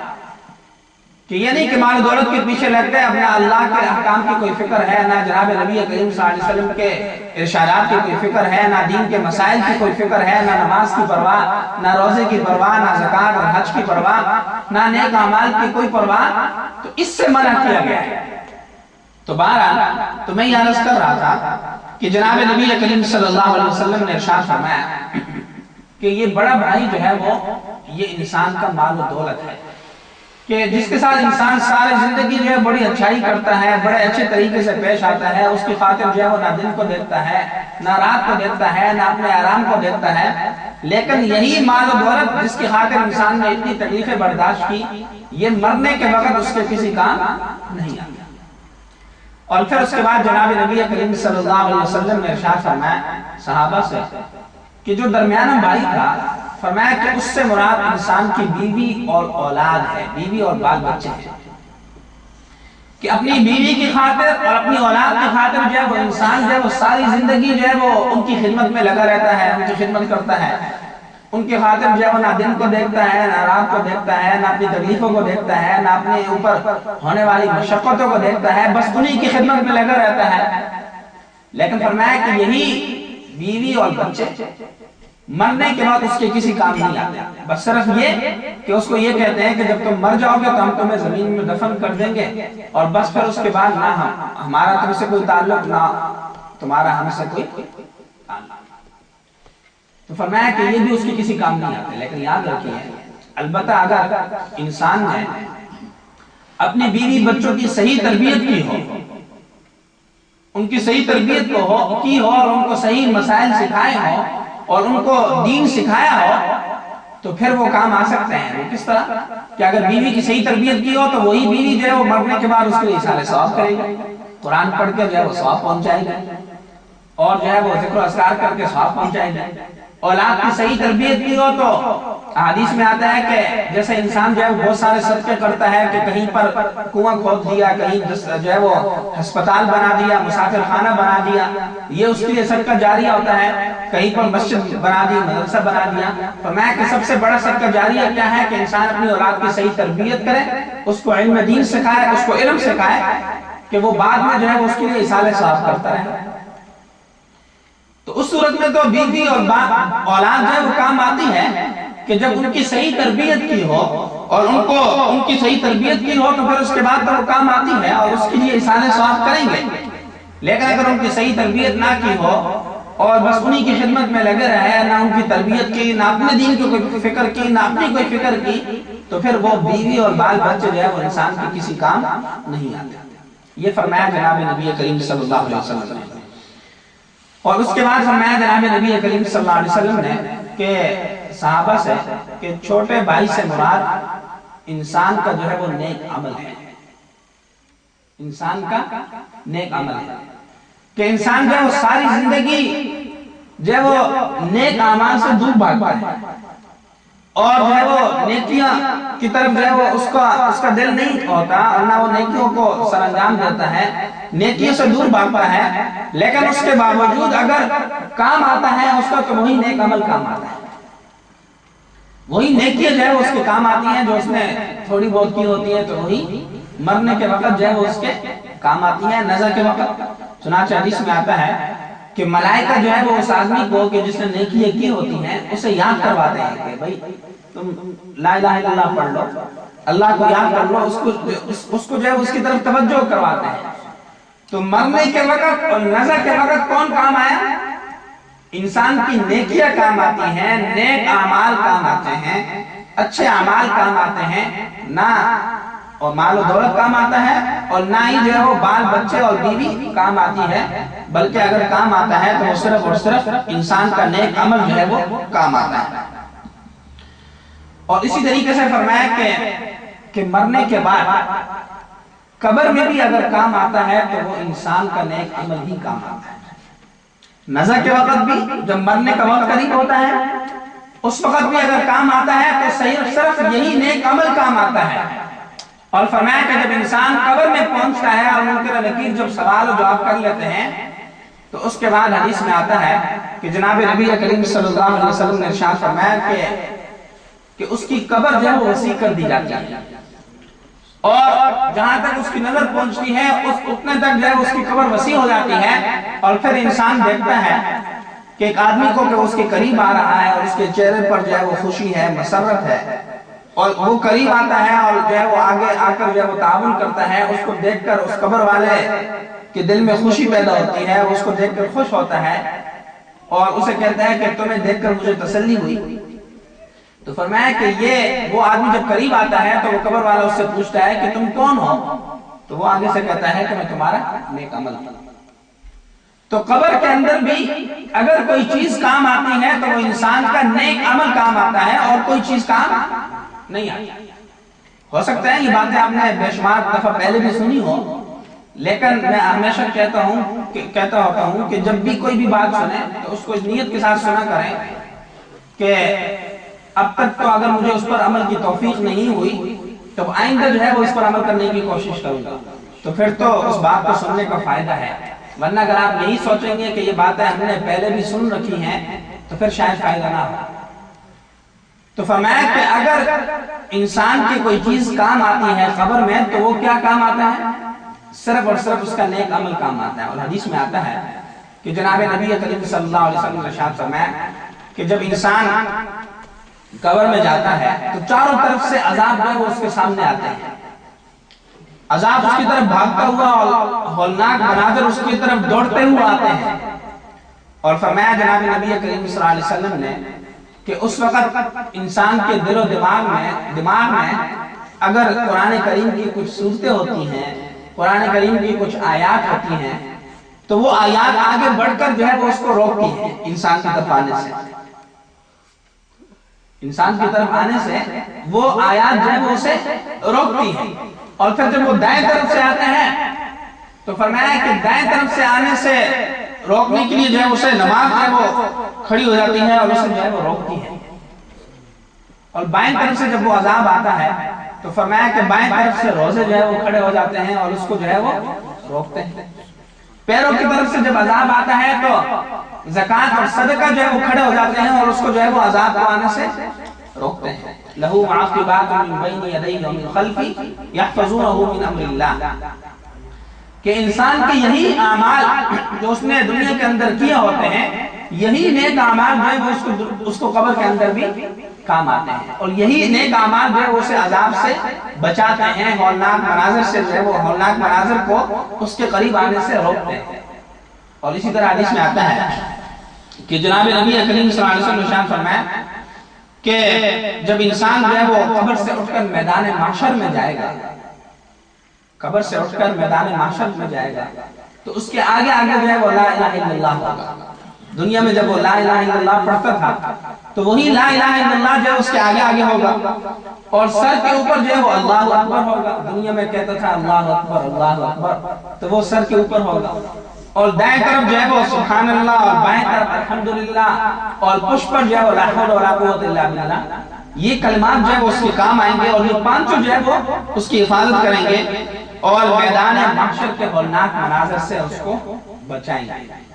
کہ یہ نہیں کہ مال و دولت کے پیچھے لگتے اپنا اللہ کے احکام کی کوئی فکر ہے، نہ جناب نبی کریم صلی اللہ علیہ وسلم کے ارشادات کی کوئی فکر ہے، نہ دین کے مسائل کی کوئی فکر ہے، نہ نماز کی پرواہ، نہ روزے کی پرواہ، نہ زکوٰۃ اور حج کی پرواہ، نہ نیک اعمال کی کوئی پرواہ، تو اس سے منع کیا گیا ہے۔ تو بہرحال تو میں یہ عرض کر رہا تھا کہ جناب نبی کریم صلی اللہ علیہ وسلم نے ارشاد فرمایا کہ یہ بڑا بھائی جو ہے وہ یہ انسان کا مال و دولت ہے، کہ جس کے ساتھ انسان ساری زندگی جو ہے بڑی اچھائی کرتا ہے، بڑے اچھے طریقے سے پیش آتا ہے، اس کی خاطر جو ہے وہ نہ دن کو دیکھتا ہے، نہ رات کو دیکھتا ہے، نہ اپنے آرام کو دیکھتا ہے، لیکن یہی مال و دولت جس کی خاطر انسان نے اتنی تکلیفیں برداشت کی، یہ مرنے کے وقت اس کے کسی کام نہیں آتا۔ اور پھر اس کے بعد جناب نبی کریم صلی اللہ علیہ وسلم نے ارشاد فرمایا صحابہ سے کہ جو درمیانہ بھائی تھا، فرمایا کہ اس سے مراد انسان کی بیوی اور اولاد ہے، بیوی اور بال بچے ہیں، کہ اپنی بیوی کی خاطر اور اپنی اولاد کی خاطر جو ہے وہ انسان جو ہے وہ ساری زندگی جو ہے وہ ان کی خدمت میں لگا رہتا ہے، ان کی خدمت کرتا ہے، ان کی خاطر جو ہے وہ نہ دن کو دیکھتا ہے، نہ رات کو دیکھتا ہے، نہ اپنی تکلیفوں کو دیکھتا ہے، نہ اپنے اوپر ہونے والی مشقتوں کو دیکھتا ہے، بس انہی کی خدمت میں لگا رہتا ہے۔ لیکن فرمایا کہ یہی بیوی اور بچے مرنے کے بعد اس کے کسی کام نہیں آتے، بس صرف یہ کہ اس کو یہ کہتے ہیں کہ جب تم مر جاؤ گے تو ہم تمہیں زمین میں دفن کر دیں گے، اور بس پھر اس کے بعد نہ ہمارا تم سے کوئی تعلق، نہ تمہارا ہم سے کوئی تعلق۔ تو فرمایا کہ یہ بھی اس کی کسی کام نہیں آتے۔ لیکن یاد رکھیے، البتہ اگر انسان نے اپنی بیوی بچوں کی صحیح تربیت کی ہو، ان کی صحیح تربیت کی ہو اور ان کو صحیح مسائل سکھائے ہو اور ان کو دین سکھایا ہو، تو پھر وہ کام آ سکتے ہیں۔ وہ کس طرح کہ اگر بیوی کی صحیح تربیت کی ہو تو وہی بیوی جو ہے وہ مرنے کے بعد اس کے لیے ایصال ثواب کرے گی، قرآن پڑھ کے جو ہے وہ ثواب پہنچائے گی، اور جو ہے وہ ذکر و اذکار کر کے ثواب پہنچائے گی۔ اولاد کی صحیح تربیت کی ہو تو حدیث میں آتا ہے کہ جیسے انسان جو ہے وہ بہت سارے صدقے کرتا ہے، کہ کہیں پر کنواں کھود دیا، کہیں جو ہے وہ ہسپتال بنا دیا، مسافر خانہ بنا دیا، یہ اس کے لیے صدقہ جاریہ ہوتا ہے، کہیں پر مسجد بنا دی، مدرسہ بنا دیا۔ فرمایا کہ سب سے بڑا صدقہ جاریہ کیا ہے؟ کہ انسان اپنی اولاد کی صحیح تربیت کرے، اس کو علم دین سکھائے، اس کو علم سکھائے، کہ وہ بعد میں جو ہے وہ اس کے لیے ایصال ثواب کرتا رہے۔ تو اس صورت میں تو بیوی اور اولاد جو ہے وہ کام آتی ہے کہ جب ان کی صحیح تربیت کی ہو اور ان کی صحیح تربیت کی ہو تو پھر اس کے بعد تو وہ کام آتی ہے اور اس کے لیے ایصال ثواب کریں گے۔ لیکن اگر ان کی صحیح تربیت نہ کی ہو اور بس انہی کی خدمت میں لگے رہے، نہ ان کی تربیت کی، نہ اپنے دین کی کوئی فکر کی، نہ اپنی کوئی فکر کی، تو پھر وہ بیوی اور بال بچے جو ہے وہ انسان کی کسی کام نہیں آتے۔ یہ فرمایا جناب نبی کریم صلی اللہ علیہ وسلم نے۔ اور اس کے بعد فرمایا جناب نبی کریم صلی اللہ علیہ وسلم نے کہ صحابہ سے کہ چھوٹے بھائی سے مراد انسان کا جو ہے وہ نیک عمل ہے، انسان کا نیک عمل ہے، کہ انسان جو ہے وہ ساری زندگی جو ہے وہ نیک اعمال سے دور بھاگتا ہے، اور جو ہے وہ نیکیاں کی طرف جو ہے وہ اس کا دل نہیں ہوتا، اور نہ وہ نیکیوں کو سر انجام دیتا ہے، نیکیوں سے دور بھاگتا ہے، لیکن اس کے باوجود اگر کام آتا ہے اس کا تو وہی نیک عمل کام آتا ہے، وہی نیکیاں جو ہے وہ اس کے کام آتی ہیں، جو اس نے تھوڑی بہت کی ہوتی ہیں تو وہی مرنے کے وقت جو ہے وہ اس کے کام آتی ہیں، نظر کے وقت۔ چنانچہ حدیث میں آتا ہے کہ ملائکہ جو ہے وہ اس آدمی کو کہ جس نے نیکیاں کی ہوتی ہیں اسے یاد کرواتے ہیں کہ بھائی تم لا الہ الا اللہ پڑھ لو، اللہ کو یاد کر لو، اس کو جو ہے اس کی طرف توجہ کرواتے ہیں۔ تو مرنے کے وقت اور نظر کے وقت کون کام آیا؟ انسان کی نیکیاں کام آتی ہیں، نیک اعمال کام آتے ہیں، اچھے اعمال کام آتے ہیں، نہ اور مال و دولت کام آتا ہے، اور نہ ہی جو ہے وہ بال بچے اور بیوی کام آتی ہے، بلکہ اگر کام آتا ہے تو وہ صرف اور صرف انسان کا نیک عمل جو ہے وہ کام آتا ہے۔ اور اسی طریقے سے فرمایا کہ مرنے کے بعد قبر میں بھی اگر کام آتا ہے تو وہ انسان کا نیک عمل ہی کام آتا ہے۔ نظر کے وقت بھی جب مرنے کا وقت قریب ہوتا ہے اس وقت بھی اگر کام آتا ہے تو صرف یہی نیک عمل کام آتا ہے۔ اور فرمایا کہ جب انسان قبر میں پہنچتا ہے اور منکر نکیر جب سوال و جواب کر لیتے ہیں تو اس کے بعد حدیث میں آتا ہے کہ جناب نبی کریم صلی اللہ علیہ وسلم نے ارشاد فرمایا کہ اس کی قبر جو ہے وہ وسیع کر دی جاتی ہے، اور جہاں تک اس کی نظر پہنچتی ہے اتنے تک جو ہے اس کی قبر وسیع ہو جاتی ہے، اور پھر انسان دیکھتا ہے کہ ایک آدمی کو کہ اس کے قریب آ رہا ہے اور اس کے چہرے پر جو ہے وہ خوشی ہے، مسرت ہے، اور وہ قریب آتا ہے اور جو ہے وہ آگے آ کر جو ہے وہ تعاون کرتا ہے، اس کو دیکھ کر اس قبر والے کے دل میں خوشی پیدا ہوتی ہے، اس کو دیکھ کر خوش ہوتا ہے اور اسے کہتا ہے کہ تمہیں دیکھ کر مجھے تسلی ہوئی۔ تو فرمایا کہ یہ وہ آدمی جب قریب آتا ہے تو وہ قبر والا اس سے پوچھتا ہے کہ تم کون ہو؟ تو وہ آگے سے کہتا ہے کہ میں تمہارا نیک عمل ہوں۔ تو قبر کے اندر بھی اگر کوئی چیز کام آتی ہے تو وہ انسان کا نیک عمل کام آتا ہے اور کوئی چیز کام نہیں آتی۔ ہو سکتا ہے یہ باتیں آپ نے بے شمار دفعہ پہلے بھی سنی ہو، لیکن میں ہمیشہ کہتا ہوتا ہوں کہ جب بھی کوئی بھی بات سنیں تو اس کو اس نیت کے ساتھ سنا کریں کہ اب تک تو اگر مجھے اس پر عمل کی توفیق نہیں ہوئی تو آئندہ جو ہے وہ اس پر عمل کرنے کی کوشش کروں گا، تو پھر تو اس بات کو سننے کا فائدہ ہے۔ ورنہ اگر آپ یہی سوچیں گے کہ یہ باتیں ہم نے پہلے بھی سن رکھی ہیں تو پھر شاید فائدہ نہ ہو۔ تو فرمایا کہ اگر انسان کی کوئی چیز کام آتی ہے قبر میں تو وہ کیا کام آتا ہے؟ صرف اور صرف اس کا نیک عمل کام آتا ہے۔ اور حدیث میں آتا ہے کہ جناب نبی کریم صلی اللہ علیہ وسلم نے ارشاد فرمایا کہ جب انسان قبر میں جاتا ہے تو چاروں طرف سے عذاب جو ہے وہ اس کے سامنے آتے ہیں، عذاب اس کی طرف بھاگتا ہوا اور ہولناک مناظر اس کی طرف دوڑتے ہوئے آتے ہیں۔ اور فرمایا جناب نبی کریم صلی اللہ علیہ وسلم نے کہ اس وقت انسان کے دل و دماغ میں اگر قرآن کریم کی کچھ صورتیں ہوتی ہیں، قرآن کریم کی کچھ آیات ہوتی ہیں، تو وہ آیات آگے بڑھ کر جو ہے وہ اس کو روکتی ہیں انسان کی طرف آنے سے۔ انسان کی طرف آنے سے وہ آیات جو ہے وہ اسے روکتی ہیں۔ اور پھر جب وہ دائیں طرف سے آتے ہیں تو فرمایا کہ دائیں طرف سے آنے سے روکنے کے لیے جو ہے اسے نماز جو ہے وہ کھڑی ہو جاتی ہے اور اسے جو ہے وہ روکتی ہے۔ اور بائیں طرف سے جب وہ عذاب آتا ہے تو فرمایا کہ بائیں طرف سے روزے جو ہے وہ کھڑے ہو جاتے ہیں اور اس کو جو ہے وہ روکتے ہیں۔ پیروں کی طرف سے جب عذاب آتا ہے تو زکوٰۃ اور صدقہ جو ہے وہ کھڑے ہو جاتے ہیں اور اس کو جو ہے وہ عذاب کو آنے سے روکتے ہیں۔ لہو معقبات من بین یدیہ ومن خلفہ یحفظونہ من امر اللہ، کہ انسان کے یہی اعمال جو اس نے دنیا کے اندر کیے ہوتے ہیں، یہی نیک اعمال جو ہے وہ اس کو قبر کے اندر بھی کام آتے ہیں، اور یہی نیک اعمال جو ہے وہ اسے عذاب سے بچاتے ہیں، ہولناک مناظر سے جو ہے وہ ہولناک مناظر کو اس کے قریب آنے سے روکتے ہیں۔ اور اسی طرح حدیث میں آتا ہے کہ جناب نبی کریم صلی اللہ علیہ وسلم نے ارشاد فرمایا کہ جب انسان جو ہے وہ قبر سے اٹھ کر میدان محشر میں جائے گا، قبر سے اٹھ کر میدان محشر میں جائے گا تو اس کے آگے آگے جو ہے وہ لا الہ الا اللہ ہوگا۔ دنیا میں جب وہ لا الہ الا اللہ پڑھتا تھا تو وہی لا الہ الا اللہ جو ہے اس کے آگے آگے ہوگا، اور سر کے اوپر جو ہے وہ اللہ اکبر ہوگا۔ دنیا میں کہتا تھا اللہ اکبر اللہ اکبر، تو وہ سر کے اوپر ہوگا، اور دائیں طرف جو ہے وہ سبحان اللہ، اور بائیں طرف الحمدللہ، اور پشت پر جو ہے وہ لا حول ولا قوت الا باللہ، یہ کلمات جو ہے وہ اس کے کام آئیں گے، اور یہ پانچوں جو ہے وہ اس کی حفاظت کریں گے اور میدان محشر کے ہولناک مناظر سے اس کو بچائیں گے۔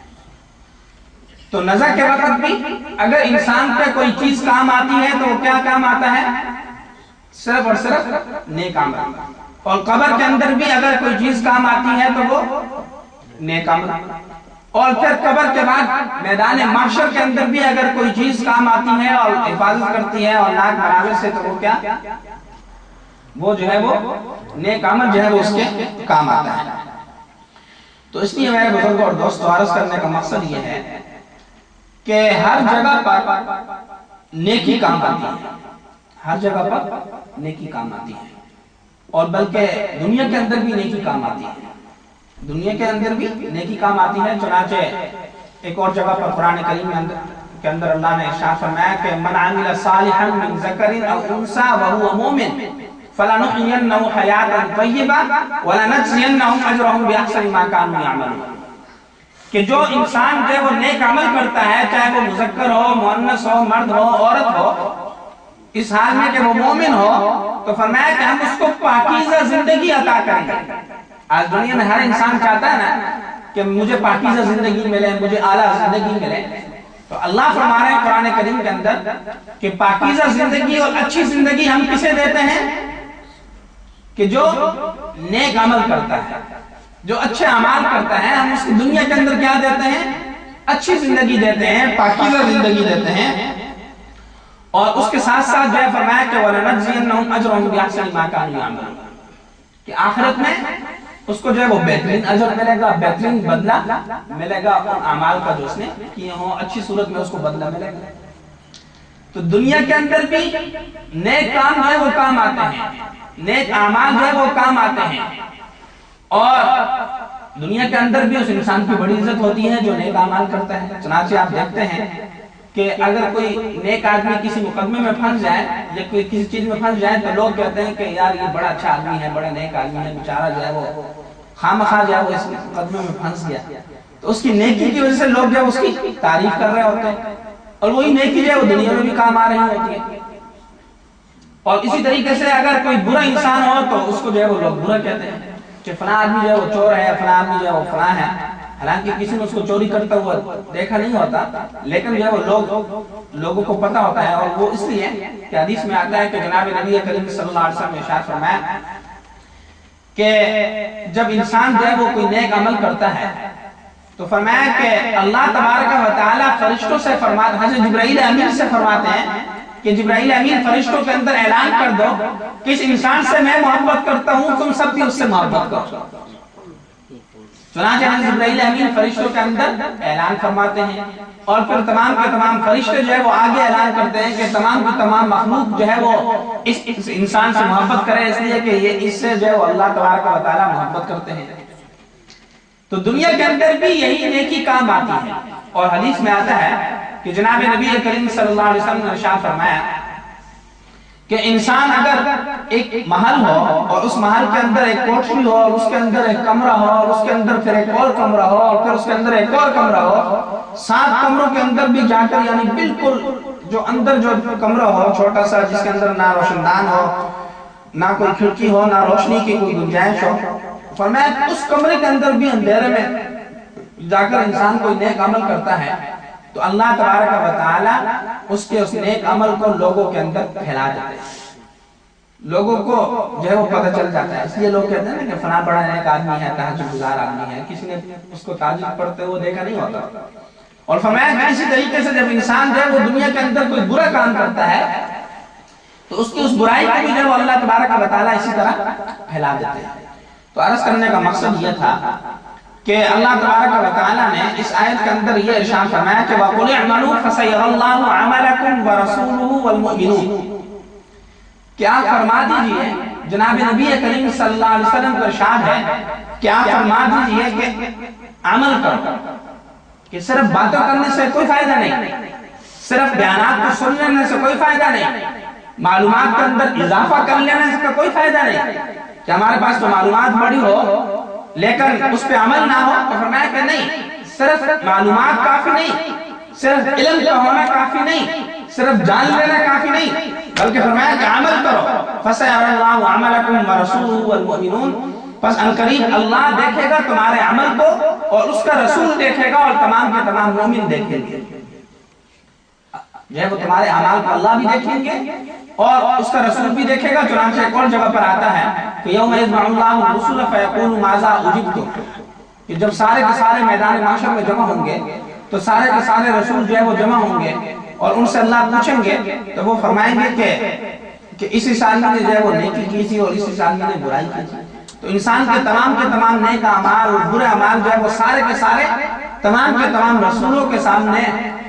تو نزع کے وقت بھی اگر انسان پہ کوئی چیز کام آتی ہے تو وہ کیا کام آتا ہے؟ صرف اور صرف نیک عمل۔ اور قبر کے اندر بھی اگر کوئی چیز کام آتی ہے تو وہ نیک عمل۔ اور پھر قبر کے بعد میدان محشر کے اندر بھی اگر کوئی چیز کام آتی ہے اور حفاظت کرتی ہے اور ناک مناظر سے، تو وہ کیا؟ وہ جو ہے وہ نیک عمل جو ہے وہ اس کے کام آتا ہے۔ تو اس لیے میرے بزرگوں اور دوستوں، عرض کرنے کا مقصد یہ ہے کہ ہر جگہ پر نیکی کام آتی ہے، ہر جگہ پر نیکی کام آتی ہے، اور بلکہ دنیا کے اندر بھی نیکی کام آتی ہے، دنیا کے اندر بھی نیکی کام آتی ہے۔ چنانچہ ایک اور جگہ پر قرآن کریم کے اندر اللہ نے ارشاد فرمایا کہ من عمل صالحا من ذکر او انثى وهو مؤمن فلنحيينه حیاة طیبة ولنجزینهم اجرهم باحسن ما كانوا يعملون، کہ جو انسان جو وہ نیک عمل کرتا ہے، چاہے وہ مذکر ہو، مؤنث ہو، مرد ہو، عورت ہو، اس حال میں کہ وہ مومن ہو، تو فرمایا کہ ہم اس کو پاکیزہ زندگی عطا کریں گے۔ آج دنیا میں ہر انسان چاہتا ہے نا کہ مجھے پاکیزہ زندگی ملے، مجھے اعلیٰ زندگی ملے، تو اللہ فرما رہے ہیں قرآن کریم کے اندر کہ پاکیزہ زندگی اور اچھی زندگی ہم کسے دیتے ہیں؟ کہ جو نیک عمل کرتا ہے، جو اچھے اعمال کرتا ہے، ہم اس کی دنیا کے اندر کیا دیتے ہیں؟ اچھی زندگی دیتے ہیں، پاکیزہ زندگی دیتے ہیں۔ اور اس کے ساتھ ساتھ جو ہے فرمایا کہ وَلَنَجْزِيَنَّهُمْ أَجْرَهُمْ بِأَحْسَنِ مَا كَانُوا يَعْمَلُونَ، کہ آخرت میں اس کو جو ہے وہ بہترین اجر ملے گا، بہترین بدلہ ملے گا، اور اعمال کا جو اس نے کیے ہوں اچھی صورت میں اس کو بدلہ ملے گا۔ تو دنیا کے اندر بھی نیک کام جو ہے وہ کام آتے ہیں، نیک اعمال جو ہے وہ کام آتے ہیں، اور دنیا کے اندر بھی اس انسان کی بڑی عزت ہوتی ہے جو نیک اعمال کرتا ہے۔ چنانچہ آپ دیکھتے ہیں کہ اگر کوئی نیک آدمی کسی مقدمے میں پھنس جائے یا کوئی کسی چیز میں پھنس جائے تو لوگ کہتے ہیں کہ یار یہ بڑا اچھا آدمی ہے، بڑا نیک آدمی ہے، بیچارہ جو ہے وہ خواہ جو ہے وہ اس مقدمے میں پھنس گیا، تو اس کی نیکی کی وجہ سے لوگ جو ہے اس کی تعریف کر رہے ہوتے ہیں، اور وہی نیکی جو ہے وہ دنیا میں بھی کام آ رہی ہوتی ہے۔ اور اسی طریقے سے اگر کوئی برا انسان ہو تو اس کو جو ہے وہ لوگ برا کہتے ہیں کہ فلاں آدمی جو ہے وہ چور ہے، فلاں آدمی جو ہے وہ فلاں ہے، حالانکہ کسی نے اس کو چوری کرتا ہوا دیکھا نہیں ہوتا، لیکن جو ہے وہ لوگوں کو پتہ ہوتا ہے، اور وہ اس لیے کہ حدیث میں آتا ہے کہ جناب نبی کریم صلی اللہ علیہ وسلم نے ارشاد فرمایا کہ جب انسان جو ہے وہ کوئی نیک عمل کرتا ہے تو فرمایا کہ اللہ تبارک و تعالی فرشتوں سے فرماتے ہیں، حضرت جبرائیل امین سے فرماتے ہیں کہ جبرائیل امین فرشتوں کے اندر اعلان کر دو کہ اس انسان سے میں محبت کرتا ہوں، تم سب بھی اس سے محبت کرو۔ چنانچہ حضرت جبرائیل امین فرشتوں کے اندر اعلان فرماتے ہیں، اور پھر تمام کے تمام فرشتے جو ہے وہ آگے اعلان کرتے ہیں کہ تمام کی تمام مخلوق جو ہے وہ اس انسان سے محبت کرے، اس لیے کہ یہ اس سے جو ہے وہ اللہ تبارک و تعالی محبت کرتے ہیں۔ تو دنیا کے اندر بھی یہی نیکی کام آتی ہے، اور حدیث میں آتا ہے کہ جناب نبی کریم صلی اللہ علیہ وسلم نے ارشاد فرمایا کہ انسان اگر ایک محل ہو اور اس محل کے اندر ایک کوٹری ہو اور اس کے اندر ایک کمرہ ہو اور اس کے اندر پھر ایک اور کمرہ ہو اور پھر اس کے اندر ایک اور کمرہ ہو، 7 کمروں کے اندر بھی جا کر یعنی بالکل جو اندر جو کمرہ ہو چھوٹا سا جس کے اندر نہ روشن دان ہو، نہ کوئی کھڑکی ہو، نہ روشنی کی کوئی گنجائش ہو، فرمایا اس کمرے کے اندر بھی اندھیرے میں جا کر انسان کوئی نیک عمل کرتا ہے تو اللہ تبارک و تعالی اس نیک عمل کو لوگوں کے اندر پھیلا دیتے ہیں، لوگوں کو جو ہے وہ پتہ چل جاتا ہے۔ اس لیے لوگ کہتے ہیں نا کہ فلاں بڑا نیک آدمی ہے، تہجد گزار آدمی ہے، کسی نے اس کو تہجد پڑھتے ہوئے دیکھا نہیں ہوتا۔ اور فرمایا کہ اسی طریقے سے جب انسان جو ہے وہ دنیا کے اندر کوئی برا کام کرتا ہے تو اس کی اس برائی کو بھی جو ہے وہ اللہ تبارک و تعالی اسی طرح پھیلا دیتے ہیں۔ تو عرض کرنے کا مقصد یہ تھا کہ اللہ تبارک و تعالی نے اس آیت کے اندر یہ ارشاد فرمایا کہ وَقُلِ اعْمَلُوا فَسَيَرَى اللَّهُ عَمَلَكُمْ وَرَسُولُهُ وَالْمُؤْمِنُونَ کہ آپ فرما دیجئے، جناب نبی کریم صلی اللہ علیہ وسلم کا ارشاد ہے کہ آپ فرما دیجئے کہ عمل کرو، کہ صرف باتیں کرنے سے کوئی فائدہ نہیں، صرف بیانات کو سن لینے سے کوئی فائدہ نہیں، معلومات کے اندر اضافہ کر لینے سے کوئی فائدہ نہیں کہ ہمارے پاس تو معلومات بڑی ہو لیکن اس پہ عمل نہ ہو۔ تو فرمایا کہ نہیں، صرف معلومات کافی نہیں، صرف علم کا ہونا کافی نہیں، صرف جان لینا کافی نہیں، بلکہ فرمایا کہ عمل کرو۔ فَسَيَرَى اللَّهُ عَمَلَكُمْ وَرَسُولُهُ وَالْمُؤْمِنُونَ پس عنقریب اللہ دیکھے گا تمہارے عمل کو اور اس کا رسول دیکھے گا اور تمام کے تمام مومن دیکھیں گے، جو ہے وہ تمہارے اعمال کو اللہ بھی دیکھیں گے اور اس کا رسول بھی دیکھے گا۔ چنانچہ ایک اور جگہ پر آتا ہے کہ یوم یجمع اللہ الرسل فیقول ماذا اجبتم، کہ جب سارے کے سارے میدان محشر میں جمع ہوں گے تو سارے کے سارے رسول جو ہے وہ جمع ہوں گے اور ان سے اللہ پوچھیں گے تو وہ فرمائیں گے کہ اس انسان نے جو ہے وہ نیکی کی تھی اور اس انسان نے برائی کی تھی۔ تو انسان کے تمام نیک اعمال اور برے اعمال جو ہے وہ سارے کے سارے تمام کے تمام رسولوں کے سامنے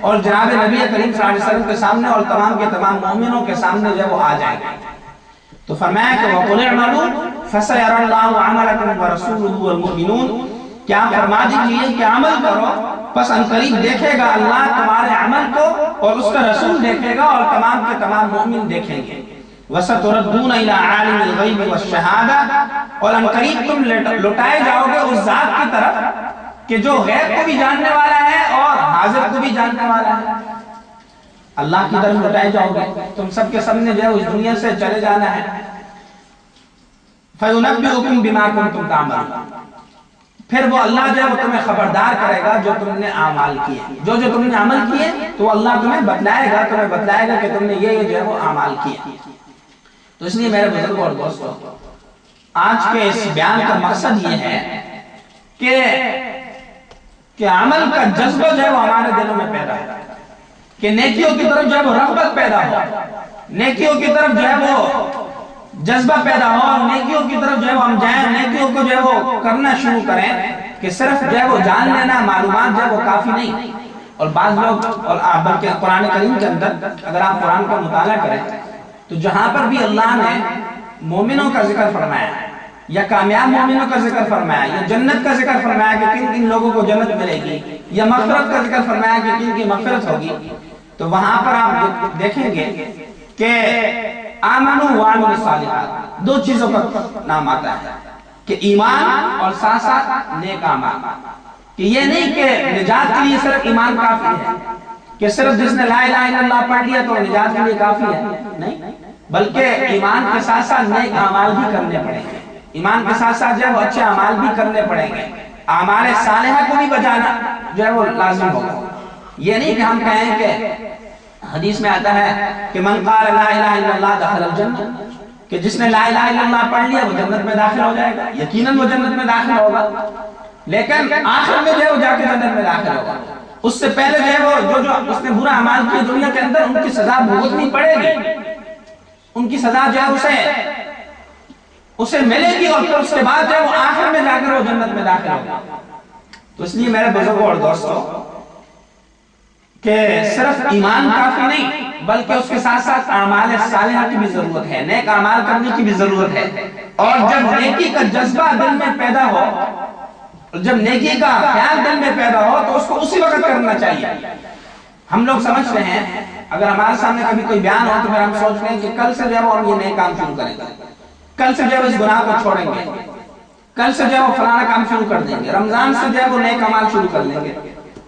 اور جناب نبی کریم صلی اللہ علیہ وسلم کے سامنے اور تمام کے تمام مومنوں کے سامنے جو ہے وہ آ جائیں گے۔ تو فرمایا کہ وَقُلِ اعْمَلُوا فَسَيَرَى اللَّهُ عَمَلَكُمْ وَرَسُولُهُ وَالْمُؤْمِنُونَ کہ آپ فرما دیجئے کہ عمل کرو پس عنقریب دیکھے گا اللہ تمہارے عمل کو اور اس کا رسول دیکھے گا اور تمام کے تمام مومن دیکھیں گے۔ وَسَتُرَدُّونَ إِلَىٰ عَالِمِ الْغَيْبِ وَالشَّهَادَةِ اور عنقریب تم لوٹائے جاؤ گے اس ذات کی طرف کہ جو غیب کو بھی جاننے والا ہے اور حاضر کو بھی جاننے والا ہے۔ اللہ کی طرف لوٹائے جاؤ گے، تم سب کے سامنے جو ہے اس دنیا سے چلے جانا ہے۔ فَيُنَبِّئُكُم بِمَا كُنتُمْ تَعْمَلُونَ پھر وہ اللہ جو ہے وہ تمہیں خبردار کرے گا جو تم نے اعمال کیے، جو تم نے عمل کیے تو اللہ تمہیں بتلائے گا کہ تم نے یہ جو ہے وہ اعمال کیے۔ تو اس لیے میرے بزرگوں اور دوستوں، آج کے اس بیان کا مقصد یہ ہے کہ عمل کا جذبہ جو ہے وہ ہمارے دلوں میں پیدا ہے، کہ نیکیوں کی طرف جو ہے وہ رغبت پیدا ہو، نیکیوں کی طرف جو ہے وہ جذبہ پیدا ہو اور نیکیوں کی طرف جو ہے وہ ہم جائیں، نیکیوں کو جو ہے وہ کرنا شروع کریں کہ صرف جو ہے وہ جان لینا معلومات جو ہے وہ کافی نہیں، اور بعض لوگ اور بلکہ قرآن کریم کے اندر اگر آپ قرآن کا مطالعہ کریں تو جہاں پر بھی اللہ نے مومنوں کا ذکر فرمایا یا کامیاب مومنوں کا ذکر فرمایا یا جنت کا ذکر فرمایا کہ کن کن لوگوں کو جنت ملے گی یا مغفرت کا ذکر فرمایا کہ کن کی مغفرت ہوگی، تو وہاں پر آپ دیکھیں گے کہ آمنوا وعملوا الصالحات دو چیزوں کا نام آتا ہے کہ ایمان اور ساتھ ساتھ نیک اعمال، کہ یہ نہیں کہ نجات کے لیے صرف ایمان کافی ہے، کہ صرف جس نے لا الہ الا اللہ پڑھ لیا تو نجات کے لیے کافی ہے، نہیں، بلکہ ایمان کے ساتھ ساتھ نیک اعمال بھی کرنے پڑیں گے، ایمان کے ساتھ ساتھ جو ہے وہ اچھے اعمال بھی کرنے پڑیں گے، اعمال صالحہ کو بھی بجانا جو ہے وہ لازم ہوگا۔ یہ نہیں کہ ہم کہیں کہ حدیث میں آتا ہے کہ من قال لا الہ الا اللہ دخل الجنہ، کہ جس نے لا الہ الا اللہ پڑھ لیا وہ جنت میں داخل ہو جائے گا، یقیناً وہ جنت میں داخل ہوگا، لیکن آخر میں جو ہے وہ جا کے جنت میں داخل ہوگا، اس سے پہلے جو ہے وہ جو اس نے برا اعمال کیے دنیا کے اندر ان کی سزا بھگتنی پڑے گی، ان کی سزا جو ہے اسے ملے گی، اور پھر اس کے بعد جو ہے وہ آخر میں جا کر وہ جنت میں داخل ہوگا۔ تو اس لیے میرے بزرگوں اور دوستوں کہ صرف ایمان کافی نہیں بلکہ اس کے ساتھ ساتھ اعمال صالحہ کی بھی ضرورت ہے، نیک اعمال کرنے کی بھی ضرورت ہے، اور جب نیکی کا جذبہ دل میں پیدا ہو، جب نیکی کا خیال دل میں پیدا ہو تو اس کو اسی وقت کرنا چاہیے۔ ہم لوگ سمجھتے ہیں اگر ہمارے سامنے کبھی کوئی بیان ہو تو پھر ہم سوچتے ہیں کہ کل سے جو ہے وہ ہم یہ نئے کام شروع کریں گے، کل سے جو ہے اس گناہ کو چھوڑیں گے، کل سے جو ہے وہ فلانا کام شروع کر دیں گے، رمضان سے جو ہے وہ نئے اعمال شروع کر لیں گے،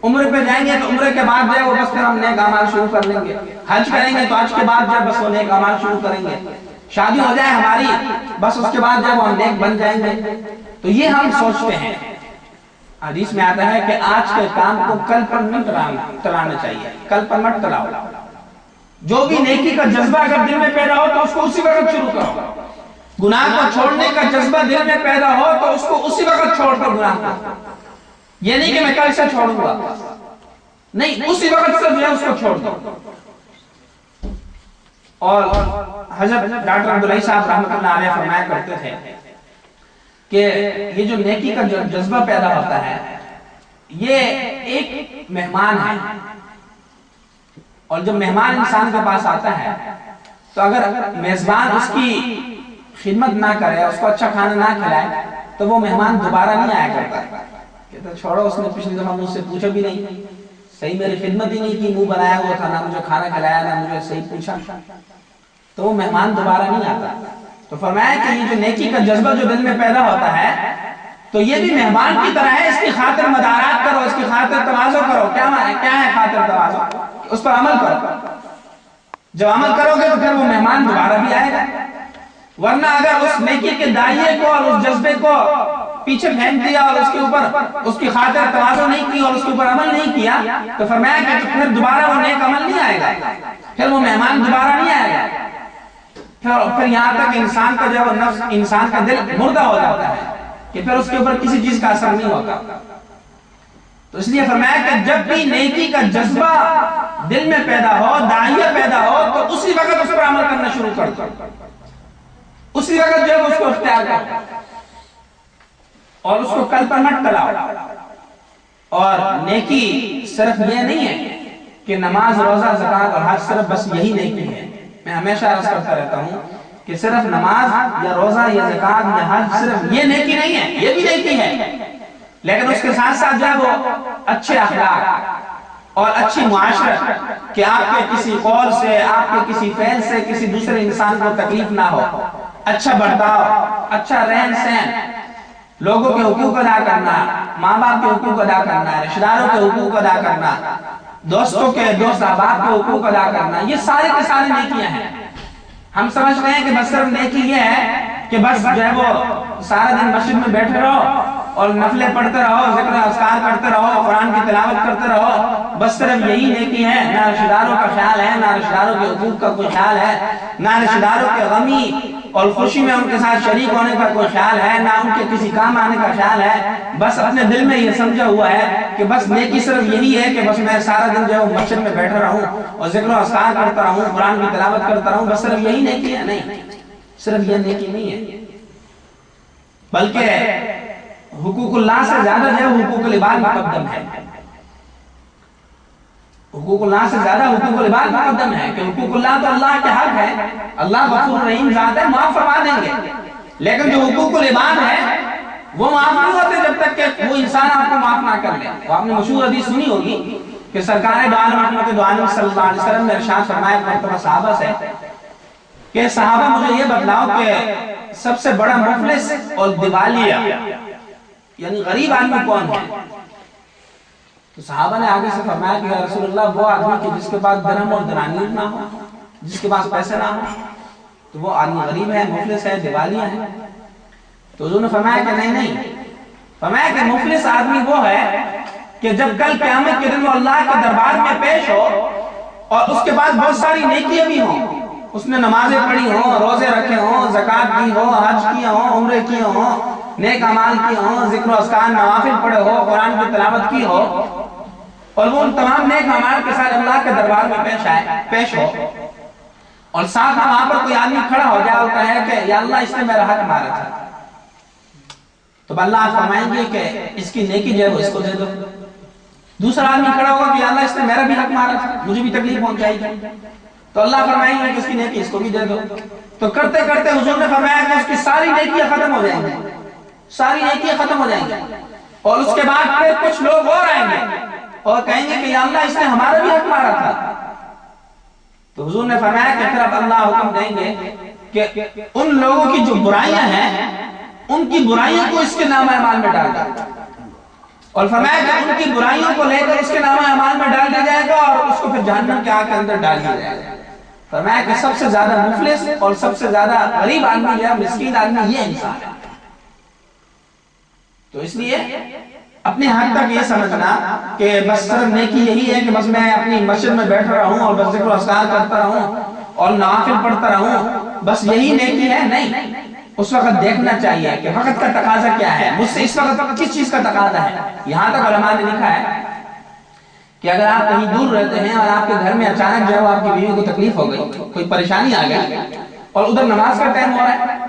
عمرے پہ جائیں گے تو عمرے کے بعد جو ہے وہ بس پھر ہم نیک اعمال شروع کر لیں گے، حج کریں گے تو حج کے بعد جو ہے بس وہ نیک اعمال شروع کریں گے، شادی ہو جائے ہماری بس اس کے بعد جو ہے وہ ہم نیک بن جائیں گے۔ تو یہ ہم سوچتے ہیں، حدیث میں آتا ہے کہ آج کے کام کو کل پر نہیں ٹلانا چاہیے، کل پر مت ٹلاؤ، جو بھی نیکی کا جذبہ اگر دل میں پیدا ہو تو اس کو اسی وقت شروع کرو، گناہ کو چھوڑنے کا جذبہ دل میں پیدا ہو تو اس کو اسی وقت چھوڑ کر گناہ کرو، یہ نہیں کہ میں کل سے چھوڑوں گا، نہیں، اسی وقت سے جو ہے اس کو چھوڑ دو۔ اور حضرت ڈاکٹر عبداللہ صاحب رحمۃ اللہ علیہ فرمایا کرتے تھے کہ یہ جو نیکی کا جذبہ پیدا ہوتا ہے یہ ایک مہمان ہے، اور جب مہمان انسان کے پاس آتا ہے تو اگر میزبان اس کی خدمت نہ کرے، اس کو اچھا کھانا نہ کھلائے تو وہ مہمان دوبارہ نہیں آیا کرتا، کہتا چھوڑو اس نے پچھلی دفعہ مجھ سے پوچھا بھی نہیں، صحیح میری خدمت ہی نہیں کی، منہ بنایا ہوا تھا، نہ مجھے کھانا کھلایا نہ مجھے صحیح پوچھا، تو وہ مہمان دوبارہ نہیں آتا۔ تو فرمایا کہ یہ جو نیکی کا جذبہ جو دل میں پیدا ہوتا ہے تو یہ بھی مہمان کی طرح ہے، اس کی خاطر مدارات کرو، اس کی خاطر تواضع کرو۔ کیا ہے خاطر تواضع؟ اس پر عمل کرو، جب عمل کرو گے تو پھر وہ مہمان دوبارہ بھی آئے گا، ورنہ اگر اس نیکی کے دائیے کو اور اس جذبے کو پیچھے پھینک دیا اور اس کے اوپر اس کی خاطر تواضع نہیں کی اور اس کے اوپر عمل نہیں کیا تو فرمایا کہ پھر دوبارہ وہ نیک عمل نہیں آئے گا، پھر وہ مہمان دوبارہ نہیں آئے گا، پھر یہاں تک انسان کا جو نفس، انسان کا دل مردہ ہو جاتا ہے کہ پھر اس کے اوپر کسی چیز کا اثر نہیں ہوتا۔ تو اس لیے فرمایا کہ جب بھی نیکی کا جذبہ دل میں پیدا ہو، داعیہ پیدا ہو تو اسی وقت اس پر عمل کرنا شروع کر دو، اسی وقت جو ہے اس کو اختیار کرو اور اس کو کل پر مت ٹلاؤ۔ اور نیکی صرف یہ نہیں ہے کہ نماز، روزہ، زکوٰۃ اور حج صرف بس یہی نیکی ہے۔ میں ہمیشہ عرض کرتا رہتا ہوں کہ صرف نماز یا روزہ یا زکوٰۃ یا حج صرف یہ نیکی نہیں ہے، یہ بھی نیکی ہے، لیکن اس کے ساتھ ساتھ جو ہے وہ اچھے اخلاق اور اچھی معاشرت، کہ آپ کے کسی قول سے، آپ کے کسی فعل سے کسی دوسرے انسان کو تکلیف نہ ہو، اچھا برتاؤ، اچھا رہن سہن، لوگوں کے حقوق ادا کرنا، ماں باپ کے حقوق ادا کرنا، رشتہ داروں کے حقوق ادا کرنا، دوستوں کے، دوست احباب کے حقوق ادا کرنا، یہ سارے کے سارے نیکیاں ہیں۔ ہم سمجھتے ہیں کہ بس صرف نیکی یہ ہے کہ بس جو ہے وہ سارا دن مسجد میں بیٹھے رہو اور نفلیں پڑھتے رہو، ذکر اذکار کرتے رہو، قرآن کی تلاوت کرتے رہو، بس صرف یہی نیکی ہے، نہ رشتہ داروں کا خیال ہے، نہ رشتہ داروں کے حقوق کا کوئی خیال ہے، نہ رشتہ داروں کے غمی اور خوشی میں ان کے ساتھ شریک ہونے کا کوئی خیال ہے، نہ ان کے کسی کام آنے کا خیال ہے، بس اپنے دل میں یہ سمجھا ہوا ہے کہ بس نیکی صرف یہی ہے کہ بس میں سارا دن جو ہے مسجد میں بیٹھا رہوں اور ذکر و اذکار کرتا رہوں، قرآن کی تلاوت کرتا رہوں، بس صرف یہی نیکی ہے۔ نہیں، صرف یہ نیکی نہیں ہے، بلکہ حقوق اللہ سے زیادہ جو ہے حقوق العباد مقدم ہے۔ حقوق اللہ سے زیادہ حقوق العباد مقدم ہے، کہ حقوق اللہ تو اللہ کے حق ہے، اللہ غفور رحیم ذات ہے، معاف فرما دیں گے، لیکن جو حقوق العباد ہے وہ معاف نہیں ہوتے جب تک کہ وہ انسان آپ کو معاف نہ کر لے۔ تو آپ نے مشہور حدیث سنی ہوگی کہ سرکار دو عالم رحمت دو عالم صلی اللہ علیہ وسلم نے ارشاد فرمایا مرتبہ صحابہ سے کہ صحابہ مجھے یہ بتلاؤ کہ سب سے بڑا مفلس اور دیوالیہ یعنی غریب آدمی کون ہے؟ تو صحابہ نے آگے سے فرمایا کہ یا رسول اللہ وہ آدمی کہ جس کے پاس درہم اور دنانیر نہ ہو، جس کے پاس پیسے نہ ہو، تو وہ آدمی غریب ہے، مفلس ہے، دیوالیہ ہے۔ تو حضور نے فرمایا کہ نہیں، فرمایا کہ مفلس آدمی وہ ہے کہ جب کل قیامت کے دن وہ اللہ کے دربار میں پیش ہو اور اس کے پاس بہت ساری نیکیاں بھی ہوں، اس نے نمازیں پڑھی ہوں، روزے رکھے ہوں، زکوٰۃ دی ہو، حج کیے ہوں، عمرے کیے ہوں، نیک اعمال کیے ہوں، ذکر و اذکار نوافل پڑھے ہو، قرآن کی تلاوت کی ہو، اور وہ ان تمام نیک اعمال کے ساتھ اللہ کے دربار میں پیش ہو، اور ساتھ میں وہاں پر کوئی آدمی کھڑا ہو جائے اور کہے کہ یا اللہ اس نے میرا حق مارا تھا، تو اللہ فرمائیں گے کہ اس کی نیکی جو ہے وہ اس کو دے دو۔ دوسرا آدمی کھڑا ہوگا کہ یا اللہ اس نے میرا بھی حق مارا تھا، مجھے بھی تکلیف پہنچائی تھی، تو اللہ فرمائیں گے کہ اس کی نیکی اس کو بھی دے دو۔ تو کرتے کرتے حضور نے فرمایا کہ اس کی ساری نیکیاں ختم ہو جائیں گی، ساری نیکیاں ختم ہو جائیں گی، اور اس کے بعد پھر کچھ لوگ اور آئیں گے اور کہیں گے کہ یا اللہ اس نے ہمارا بھی حق مارا تھا۔ تو حضور نے فرمایا کہ پھر اب اللہ حکم دیں گے کہ ان لوگوں کی جو برائیاں ہیں ان کی برائیوں کو اس کے نامہ اعمال میں ڈال دیں، اور فرمایا کہ ان کی برائیوں کو لے کر اس کے نامہ اعمال میں ڈال دیا جائے گا اور اس کو پھر جہنم کے آگ کے اندر ڈال دیا جائے گا۔ فرمایا کہ سب سے زیادہ مفلس اور سب سے زیادہ غریب آدمی یا مسکین آدمی یہ انسان ہے۔ تو اس لیے اپنے حد تک یہ سمجھنا کہ بس صرف نیکی یہی ہے کہ بس میں اپنی مسجد میں بیٹھ رہا ہوں اور بس ذکر و اذکار کرتا رہوں اور نوافل پڑھتا رہوں، بس یہی نیکی ہے، نہیں۔ اس وقت دیکھنا چاہیے کہ وقت کا تقاضا کیا ہے، مجھ سے اس وقت کس چیز کا تقاضا ہے۔ یہاں تک علماء نے لکھا ہے کہ اگر آپ کہیں دور رہتے ہیں اور آپ کے گھر میں اچانک جو ہے آپ کی بیوی کو تکلیف ہو گئی، کوئی پریشانی آ گئی، اور ادھر نماز کا ٹائم ہو رہا ہے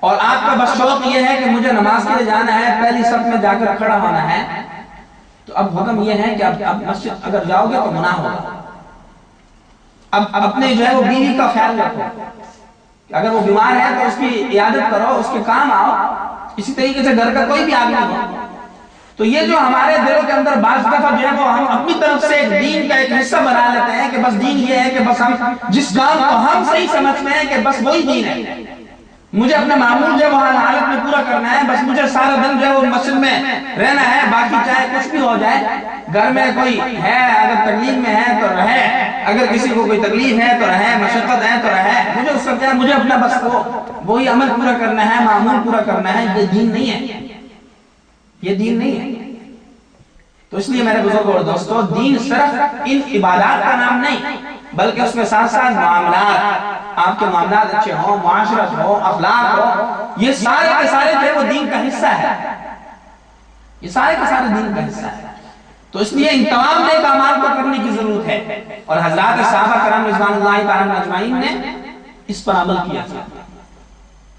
اور آپ کا بس شوق یہ ہے کہ مجھے نماز کے لیے جانا ہے، پہلی صف میں جا کر کھڑا ہونا ہے، تو اب حکم یہ ہے کہ اب مسجد اگر جاؤ گے تو گناہ ہوگا۔ اب اپنے جو ہے وہ بیوی کا خیال رکھو، اگر وہ بیمار ہے تو اس کی عیادت کرو، اس کے کام آؤ، اسی طریقے سے گھر کا کوئی بھی آدمی ہو۔ تو یہ جو ہمارے دلوں کے اندر بعض دفعہ جو ہے وہ ہم اپنی طرف سے ایک دین کا ایک حصہ بنا لیتے ہیں کہ بس دین یہ ہے کہ بس ہم جس کام کو ہم صحیح سمجھتے ہیں کہ بس وہی دین ہے، مجھے اپنا معمول جو ہے وہ حالت میں پورا کرنا ہے، بس مجھے سارا دن جو ہے وہ مسجد میں رہنا ہے، باقی چاہے کچھ بھی ہو جائے، گھر میں کوئی ہے اگر تکلیف میں ہے تو رہے، اگر کسی کو کوئی تکلیف ہے تو رہے، مشقت ہے تو رہے، مجھے اس کا کیا، مجھے اپنا بس وہی عمل پورا کرنا ہے، معمول پورا کرنا ہے۔ یہ دین نہیں ہے، یہ دین نہیں ہے۔ تو اس لیے میرے بزرگوں اور دوستو، دین صرف ان عبادات کا نام نہیں بلکہ اس میں ساتھ ساتھ معاملات، آپ کے معاملات اچھے ہوں، معاشرت ہو، اخلاق ہو، یہ سارے کے سارے جو ہے وہ دین کا حصہ ہے، یہ سارے کے سارے دین کا حصہ ہے۔ تو اس لیے ان تمام نیک اعمال کو کرنے کی ضرورت ہے، اور حضرات صحابہ کرام رضوان اللہ تعالیٰ اجمعین نے اس پر عمل کیا تھا،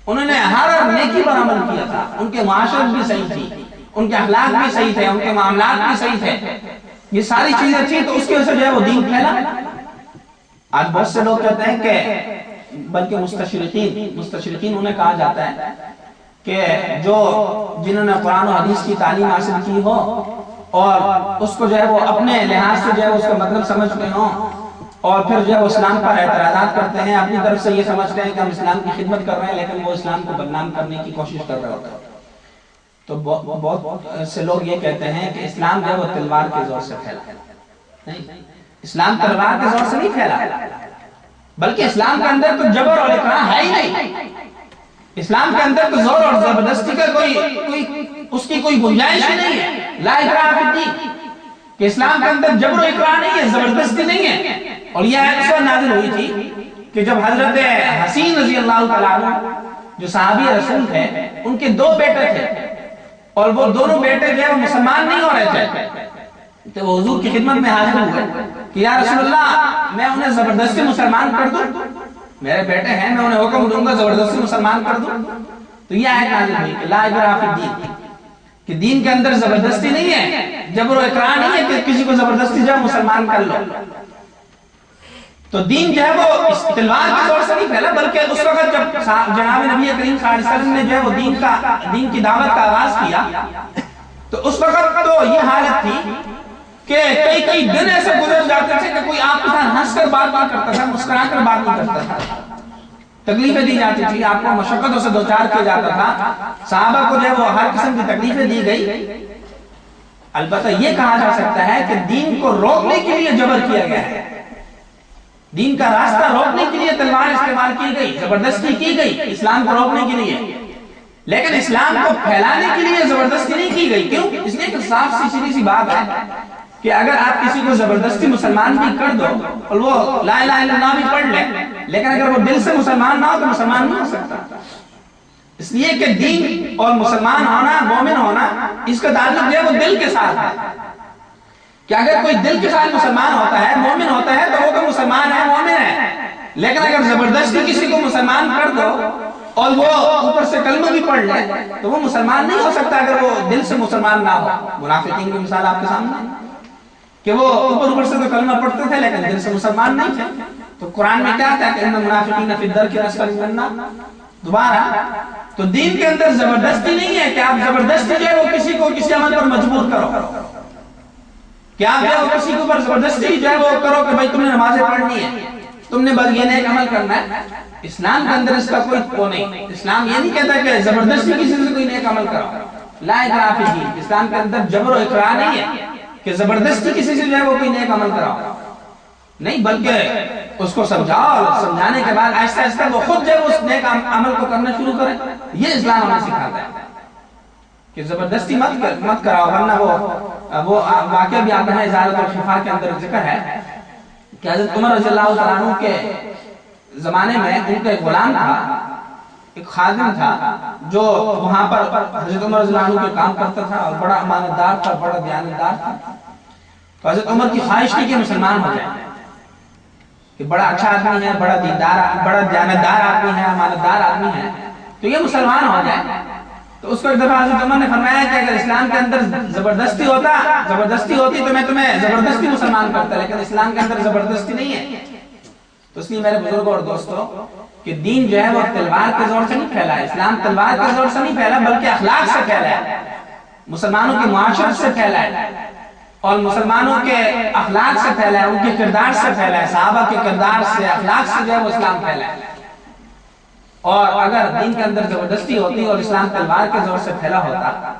انہوں نے ہر نیکی پر عمل کیا تھا، ان کے معاشرت بھی صحیح تھی، ان کے اخلاق بھی صحیح تھے، ان کے معاملات بھی صحیح تھے، یہ ساری چیزیں تھی، تو اس کی وجہ سے جو ہے وہ دین پھیلا۔ آج بہت سے لوگ کہتے ہیں کہ بلکہ مستشرقین انہیں کہا جاتا ہے کہ جو جنہوں نے قرآن و حدیث کی تعلیم حاصل کی ہو اور اس کو جو ہے وہ اپنے لحاظ سے جو ہے اس کا مطلب سمجھتے ہوں اور پھر جو ہے وہ اسلام پر اعتراضات کرتے ہیں، اپنی طرف سے یہ سمجھتے ہیں کہ ہم اسلام کی خدمت کر رہے ہیں، لیکن وہ اسلام کو بدنام کرنے کی کوشش کر رہے ہوتے ہیں۔ تو بہت سے لوگ یہ کہتے ہیں کہ اسلام جو ہے وہ تلوار کے زور سے پھیلا، نہیں، اسلام تلوار کے زور سے نہیں پھیلا، بلکہ اسلام کے اندر تو جبر اور اکراہ ہے ہی نہیں، اسلام کے اندر تو زور اور زبردستی کا اس کی کوئی گنجائش ہی نہیں ہے، لا اکراہ فی الدین، کہ اسلام کے اندر جبر و اکراہ نہیں ہے، زبردستی نہیں ہے۔ اور یہ آیت اس وقت نازل ہوئی تھی کہ جب حضرت حسین رضی اللہ تعالیٰ عنہ جو صحابی رسول تھے، ان کے 2 بیٹے تھے اور وہ دونوں بیٹے جو ہے وہ مسلمان نہیں ہو رہے تھے، تو وہ حضور کی خدمت میں حاضر ہوئے کہ یا رسول اللہ میں انہیں زبردستی مسلمان کر دوں، میرے بیٹے ہیں، میں انہیں حکم دوں گا زبردستی مسلمان کر دوں؟ تو یہ آیت نازل ہوئی کہ لا اکراہ فی الدین، کہ دین کے اندر زبردستی نہیں ہے، جبر و اکراہ نہیں ہے کہ کسی کو زبردستی جو ہے مسلمان کر لو. تو دین جو ہے وہ تلوار کے زور سے نہیں پھیلا، بلکہ اس وقت جب جناب نبی کریم صلی اللہ علیہ وسلم نے جو ہے وہ دین کی دعوت کا آغاز کیا تو اس وقت تو یہ حالت تھی کہ کئی دن ایسے گزر جاتے تھے کہ کوئی آپ کے ساتھ ہنس کر بات نہیں کرتا تھا، مسکرا کر بات نہیں کرتا تھا. تکلیفیں دی جاتی تھی، آپ کو مشقتوں سے دوچار کیا جاتا تھا، صحابہ کو جو ہے وہ ہر قسم کی تکلیفیں دی گئی. البتہ یہ کہا جا سکتا ہے کہ دین کو روکنے کے لیے جبر کیا گیا ہے، دین کا راستہ روکنے کے لیے تلوار استعمال کی گئی، زبردستی کی گئی اسلام کو روکنے کے لیے، لیکن اسلام کو پھیلانے کے لیے زبردستی نہیں کی گئی. کیوں؟ اس لیے کہ صاف سیدھی سی بات ہے کہ اگر آپ کسی کو زبردستی مسلمان بھی کر دو اور وہ لا الہ الا اللہ بھی پڑھ لے، لیکن اگر وہ دل سے مسلمان نہ ہو تو مسلمان نہیں ہو سکتا. اس لیے کہ دین اور مسلمان ہونا، مومن ہونا، اس کا تعلق جو ہے وہ دل کے ساتھ ہے. کہ اگر کوئی دل کے ساتھ مسلمان ہوتا ہے، مومن ہوتا ہے تو وہ تو مسلمان ہے، مومن ہے. لیکن اگر زبردستی کسی کو مسلمان کر دو اور وہ اوپر سے کلمہ بھی پڑھ لے تو وہ مسلمان نہیں ہو سکتا اگر وہ دل سے مسلمان نہ ہو. منافقین کی مثال آپ کے سامنے کہ وہ اوپر سے تو کلمہ پڑھتے تھے لیکن دل سے مسلمان نہیں تھے. تو قرآن میں کیا آتا ہے کہ ان المنافقین فی الدرک الاسفل من النار. دوبارہ تو دین کے اندر زبردستی نہیں ہے کہ آپ زبردستی جو ہے وہ کسی کو کسی عمل پر مجبور کرو، کہ آپ جو ہے وہ کسی کو پر زبردستی جو ہے وہ کرو کہ بھائی تم نے نمازیں پڑھنی ہے، تم نے بس یہ نیک عمل کرنا ہے. اسلام کے اندر اس کا کوئی وہ نہیں. اسلام یہ نہیں کہتا کہ زبردستی کسی سے کوئی نیک عمل کرو. لا اکراہ فی الدین، اسلام کے اندر جبر و اکراہ نہیں ہے کہ زبردستی کسی سے جو ہے وہ کوئی نیک عمل کراؤ، نہیں، بلکہ اس کو سمجھاؤ اور سمجھانے کے بعد آہستہ آہستہ وہ خود جو ہے اس نیک عمل کو کرنا شروع کرے. یہ اسلام ہمیں سکھاتا ہے کہ زبردستی مت کراؤ. ورنہ وہ واقعہ بھی آتا ہے ازالۃ الخفا کے اندر ذکر ہے کہ حضرت عمر رضی اللہ تعالیٰ عنہ کے زمانے میں ان کا ایک غلام تھا، ایک خادم تھا جو وہاں پر حضرت عمر رضی اللہ عنہ کے کام کرتا تھا اور بڑا امانتدار تھا، بڑا دیانتدار تھا. تو حضرت عمر کی خواہش تھی کہ مسلمان ہو جائے، کہ بڑا اچھا آدمی ہے، بڑا دیندار، بڑا دیانتدار آدمی ہے، امانتدار آدمی ہے، تو یہ مسلمان ہو جائے. تو اس کو ایک دفعہ حضرت عمر نے فرمایا کہ اگر اسلام کے اندر زبردستی ہوتی تو میں تمہیں زبردستی مسلمان کرتا، لیکن اسلام کے اندر زبردستی نہیں ہے. تو اس لیے میرے بزرگوں اور دوستوں کہ دین جو ہے وہ تلوار کے زور سے نہیں پھیلا ہے. اسلام تلوار کے زور سے نہیں پھیلا بلکہ اخلاق سے پھیلا ہے، مسلمانوں کی معاشرت سے پھیلا ہے اور مسلمانوں کے اخلاق سے پھیلا ہے، ان کے کردار سے پھیلا ہے، صحابہ کے کردار سے، اخلاق سے جو ہے وہ اسلام پھیلا ہے. اور اگر دین کے اندر زبردستی ہوتی اور اسلام تلوار کے زور سے پھیلا ہوتا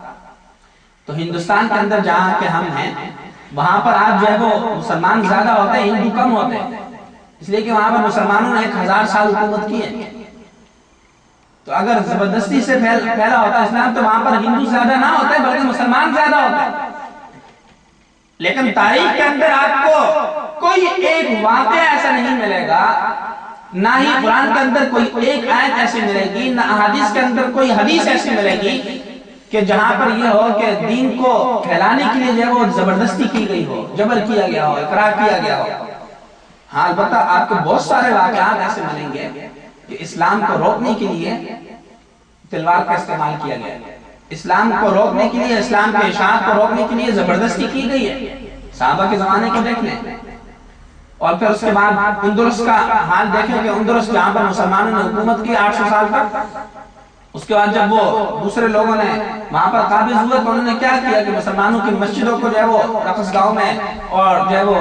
تو ہندوستان کے اندر جہاں کہ ہم ہیں وہاں پر آج جو ہے وہ مسلمان زیادہ ہوتے ہیں، ہندو کم ہوتے ہیں، اس لیے کہ وہاں پر مسلمانوں نے 1000 سال حکومت کی ہے. تو اگر زبردستی سے پھیلا ہوتا اسلام تو وہاں پر ہندو زیادہ نہ ہوتے بلکہ مسلمان زیادہ ہوتے. لیکن تاریخ کے اندر آپ کو کوئی ایک واقعہ ایسا نہیں ملے گا، نہ ہی قرآن کے اندر کوئی ایک آیت ایسی ملے گی، نہ احادیث کے اندر کوئی حدیث ایسی ملے گی کہ جہاں پر یہ ہو کہ دین کو پھیلانے کے لیے جو ہے وہ زبردستی کی گئی ہو، جبر کیا گیا ہو، اکراہ کیا گیا ہو. ہاں البتہ آپ کو بہت سارے واقعات ایسے ملیں گے کہ اسلام کو روکنے کے لیے تلوار کا استعمال کیا گیا ہے، اسلام کو روکنے کے لیے، اسلام کے اشاعت کو روکنے کے لیے زبردستی کی گئی ہے. صحابہ کے زمانے کو دیکھ لیں اور پھر اس کے بعد اندلس کا حال دیکھیں کہ اندلس جہاں پر مسلمانوں نے حکومت کی 800 سال تک، اس کے بعد جب وہ دوسرے لوگوں نے وہاں پر قابض ہوئے تو انہوں نے کیا کیا کہ مسلمانوں کی مسجدوں کو جو ہے وہ رقص گاہوں میں اور جو ہے وہ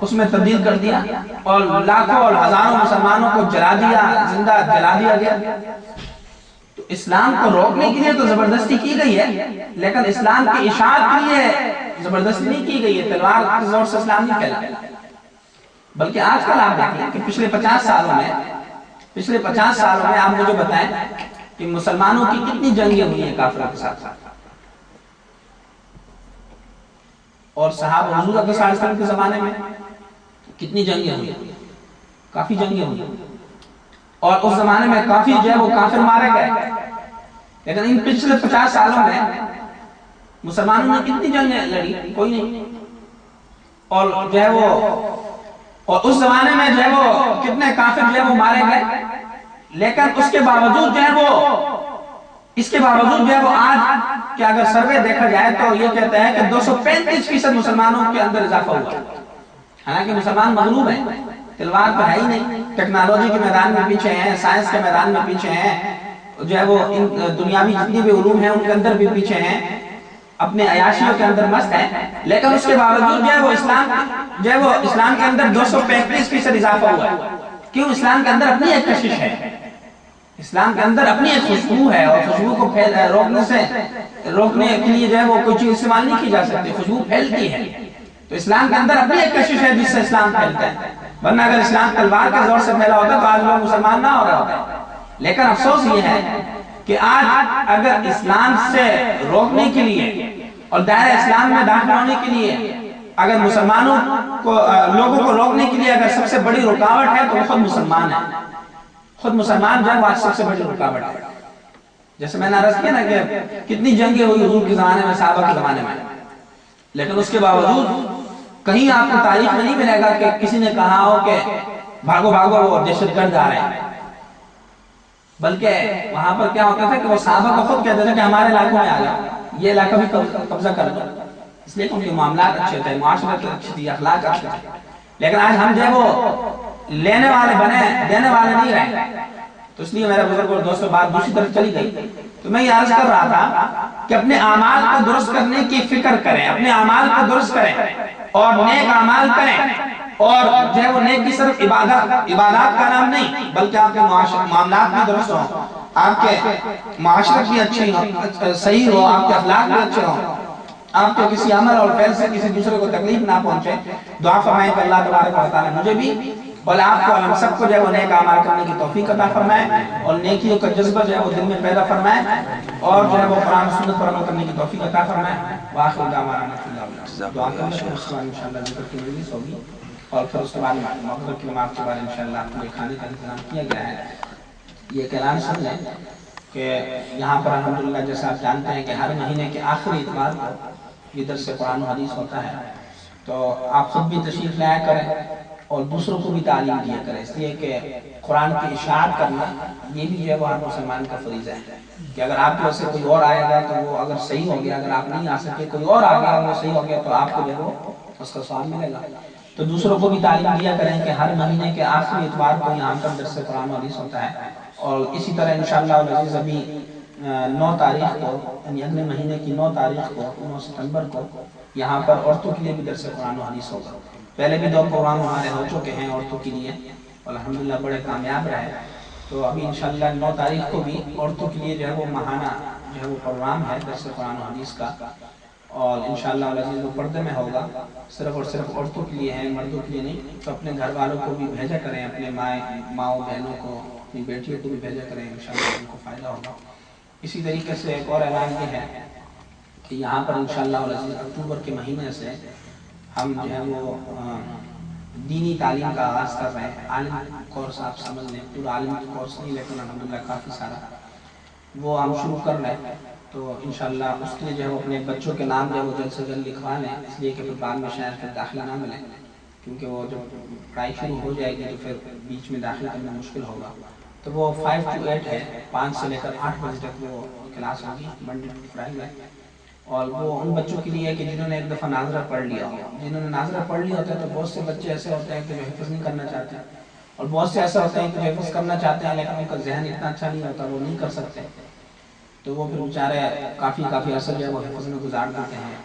اس میں تبدیل کر دیا اور لاکھوں اور ہزاروں مسلمانوں کو جلا دیا، زندہ جلا دیا گیا. تو اسلام کو روکنے کے لیے تو زبردستی کی گئی ہے لیکن اسلام کی اشاعت کے لیے زبردستی نہیں کی گئی ہے، تلوار کے زور سے اسلام نہیں پھیلا. بلکہ آج کل آپ دیکھیں کہ پچھلے 50 سالوں میں آپ مجھے بتائیں کہ مسلمانوں کی کتنی جنگیں ہوئی ہیں کافروں کے ساتھ، اور صحابہ حضور صلی اللہ علیہ وسلم کے زمانے میں کتنی جنگیں ہوئی، کافی جنگیں ہوئی، اور اس زمانے میں کافی جو ہے وہ کافر مارے گئے. لیکن ان پچھلے 50 سالوں میں مسلمانوں نے کتنی جنگیں لڑی؟ کوئی نہیں. اور جو ہے وہ اور اس زمانے میں جو ہے وہ کتنے کافر جو ہے وہ مارے گئے، لیکن اس کے باوجود جو ہے وہ اس کے باوجود جو ہے وہ آج کہ اگر سروے دیکھا جائے تو یہ کہتا ہے کہ 235% مسلمانوں کے اندر اضافہ ہوا، حالانکہ مسلمان مغلوب ہیں، تلوار تو ہے ہی نہیں، ٹیکنالوجی کے میدان میں پیچھے ہیں، سائنس کے میدان میں پیچھے ہیں، جو ہے وہ دنیاوی جتنی بھی علوم ہیں ان کے اندر بھی پیچھے ہیں، اپنے عیاشیوں کے اندر مست ہیں، لیکن اس کے باوجود جو ہے وہ اسلام کے اندر 235% اضافہ ہوا ہے۔ کیوں؟ اسلام کے اندر اپنی ایک کشش ہے، اسلام کے اندر اپنی ایک خوشبو ہے، اور خوشبو کو روکنے کے لیے جو ہے وہ کوئی چیز استعمال نہیں کی جا سکتی، خوشبو پھیلتی ہے۔ تو اسلام کے اندر اپنی ایک کشش ہے جس سے اسلام پھیلتا ہے، ورنہ اگر اسلام تلوار کے زور سے پھیلا ہوتا تو آج لوگ مسلمان نہ ہو رہے ہوتے۔ لیکن افسوس یہ ہے کہ آج اگر اسلام سے روکنے کے لیے اور دائرہ اسلام میں داخل ہونے کے لیے اگر مسلمانوں کو لوگوں کو روکنے کے لیے اگر سب سے بڑی رکاوٹ ہے تو وہ خود مسلمان ہے، خود مسلمان جو ہے وہ آج سب سے بڑی رکاوٹ ہے۔ جیسے میں نے عرض کیا نا کہ کتنی جنگیں ہوئی حضور کے زمانے میں، صحابہ کے زمانے میں، لیکن اس کے باوجود کہیں آپ کو تاریخ میں نہیں ملے گا کہ کسی نے کہا ہو کہ بھاگو بھاگو وہ دہشت گرد آ رہے ہیں، بلکہ وہاں پر کیا ہوتا تھا کہ وہ صحابہ کو خود کہتے تھے کہ ہمارے علاقوں میں آ جاؤ، یہ علاقہ بھی قبضہ کر لو، اس لیے کہ ان کے معاملات اچھے تھے، معاشرت اچھی تھی، اخلاق اچھے تھے۔ لیکن آج ہم جو ہے وہ لینے والے بنے، دینے والے نہیں رہے، تو اس لیے میرے بزرگ اور دوستوں بات دوسری طرف چلی گئی۔ تو میں یہ عرض کر رہا تھا کہ اپنے اعمال کو درست کرنے کی فکر کریں، اپنے اعمال کو درست کریں اور نیک اعمال کریں، اور جو ہے وہ نیک کی صرف عبادات کا نام نہیں بلکہ آپ کے معاملات بھی درست ہوں، آپ کے معاشرت بھی اچھی ہو، صحیح ہو، آپ کے اخلاق بھی اچھے ہوں، آپ کے کسی عمل اور فعل سے کسی دوسرے کو تکلیف نہ پہنچے۔ دعا فرمائیں کہ اللہ تبارک و تعالی مجھے بھی اور آپ کو اور ہم سب کو جو ہے وہ نیک اعمال کرنے کی توفیق عطا فرمائے، اور نیکیوں کا جذبہ جو ہے وہ دل میں پیدا فرمائے، اور جو ہے وہ قرآن و سنت پر عمل کرنے کی توفیق عطا فرمائے۔ وآخر دعوانا دعا کرنے کے بعد انشاءاللہ ذکر کی مجلس ہوگی، اور پھر اس کے بعد مغرب کی نماز کے بعد انشاءاللہ پورے کھانے کا انتظام کیا گیا ہے۔ یہ اعلان سن لیں کہ یہاں پر الحمدللہ جیسا آپ جانتے ہیں کہ ہر مہینے کے آخری اتوار کو یہ درس قرآن و حدیث ہوتا ہے، تو آپ خود بھی تشریف لایا کریں اور دوسروں کو بھی تعلیم دیا کریں، اس لیے کہ قرآن کی اشاعت کرنا یہ بھی جو ہے وہ ہر مسلمان کا فریضہ ہے کہ اگر آپ کی وجہ سے کوئی اور آئے گا تو وہ اگر صحیح ہو گیا، اگر آپ نہیں آ سکے کوئی اور آ گیا وہ صحیح ہو گیا تو آپ کو جو ہے وہ اس کا ثواب ملے گا۔ تو دوسروں کو بھی تعلیم دیا کریں کہ ہر مہینے کے آخری اتوار کو یہاں پر درس قرآن و حدیث ہوتا ہے، اور اسی طرح انشاءاللہ العزیز ابھی 9 تاریخ کو یعنی اگلے مہینے کی 9 تاریخ کو 9 ستمبر کو یہاں پر عورتوں کے لیے بھی درس قرآن و حدیث ہوگا۔ پہلے بھی 2 پروگرام ہمارے ہو چکے ہیں عورتوں کے لیے اور الحمدللہ بڑے کامیاب رہے، تو ابھی انشاءاللہ 9 تاریخ کو بھی عورتوں کے لیے جو ہے وہ ماہانہ جو ہے وہ پروگرام ہے درس قرآن و حدیث کا، اور انشاءاللہ العزیز وہ پردے میں ہوگا، صرف اور صرف عورتوں کے لیے ہے، مردوں کے لیے نہیں۔ تو اپنے گھر والوں کو بھی بھیجا کریں، اپنے ماؤں بہنوں کو، اپنی بیٹیوں کو بھی بھیجا کریں، انشاءاللہ ان کو فائدہ ہوگا۔ اسی طریقے سے ایک اور اعلان یہ ہے کہ یہاں پر انشاءاللہ العزیز اکتوبر کے مہینے سے ہم جو ہے وہ دینی تعلیم کا آغاز کر رہے ہیں۔ عالم کورس آپ سمجھ لیں، پورا عالم کورس نہیں لیکن الحمدللہ کافی سارا وہ ہم شروع کر رہے ہیں، تو انشاءاللہ اس کے لیے جو ہے وہ اپنے بچوں کے نام جو ہے وہ جلد سے جلد لکھوا لیں، اس لیے کہ پھر بعد میں شاید پھر داخلہ نہ ملے، کیونکہ وہ جب پڑھائی شروع ہو جائے گی تو پھر بیچ میں داخلہ کرنا مشکل ہوگا۔ تو وہ 5 to 8 ہے، 5 سے لے کر 8 بجے تک وہ کلاس ہوگی منڈے ٹو فرائیڈے، اور وہ ان بچوں کے لیے کہ جنہوں نے ایک دفعہ ناظرہ پڑھ لیا ہو۔ جنہوں نے ناظرہ پڑھ لیا ہوتا ہے تو بہت سے بچے ایسے ہوتے ہیں کہ جو حفظ نہیں کرنا چاہتے، اور بہت سے ایسے ہوتے ہیں کہ جو حفظ کرنا چاہتے ہیں لیکن ان کا ذہن اتنا اچھا نہیں ہوتا، وہ نہیں کر سکتے، تو وہ پھر بیچارے کافی عرصہ جو ہے وہ حفظ میں گزار دیتے ہیں۔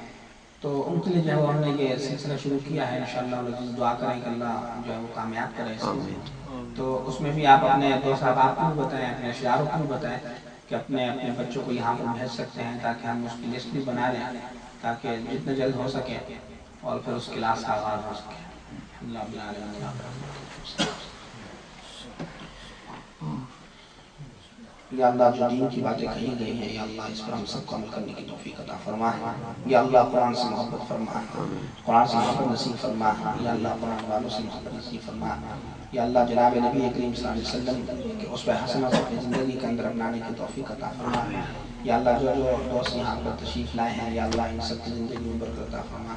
تو ان کے لیے جو ہے ہم نے یہ سلسلہ شروع کیا ہے، انشاءاللہ العزیز دعا کریں کہ اللہ جو ہے وہ کامیاب کرے اس میں۔ تو اس میں بھی آپ اپنے دوست احباب کو بھی بتائیں، اپنے اشیاروں کو بھی بتائیں کہ اپنے بچوں کو یہاں پر بھیج سکتے ہیں، تاکہ ہم اس کی لسٹ بھی بنا لیں تاکہ جتنا جلد ہو سکے اور پھر اس کلاس کا آغاز ہو سکے۔ اللہ رب العالمین۔ یا اللہ جو دین کی باتیں کہی گئی ہیں یا اللہ اس پر ہم سب کو عمل کرنے کی توفیق عطا فرما، یا اللہ قرآن سے محبت فرما، قرآن سے محبت نصیب فرما، یا اللہ قرآن والوں سے محبت نصیب فرما، یا اللہ جناب نبی کریم صلی اللہ علیہ وسلم کے اسوہ حسنہ کو اپنی زندگی کے اندر اپنانے کی توفیق عطا فرما، یا اللہ جو دوست یہاں پر تشریف لائے ہیں یا اللہ ان سب کی زندگی میں برکت عطا فرما،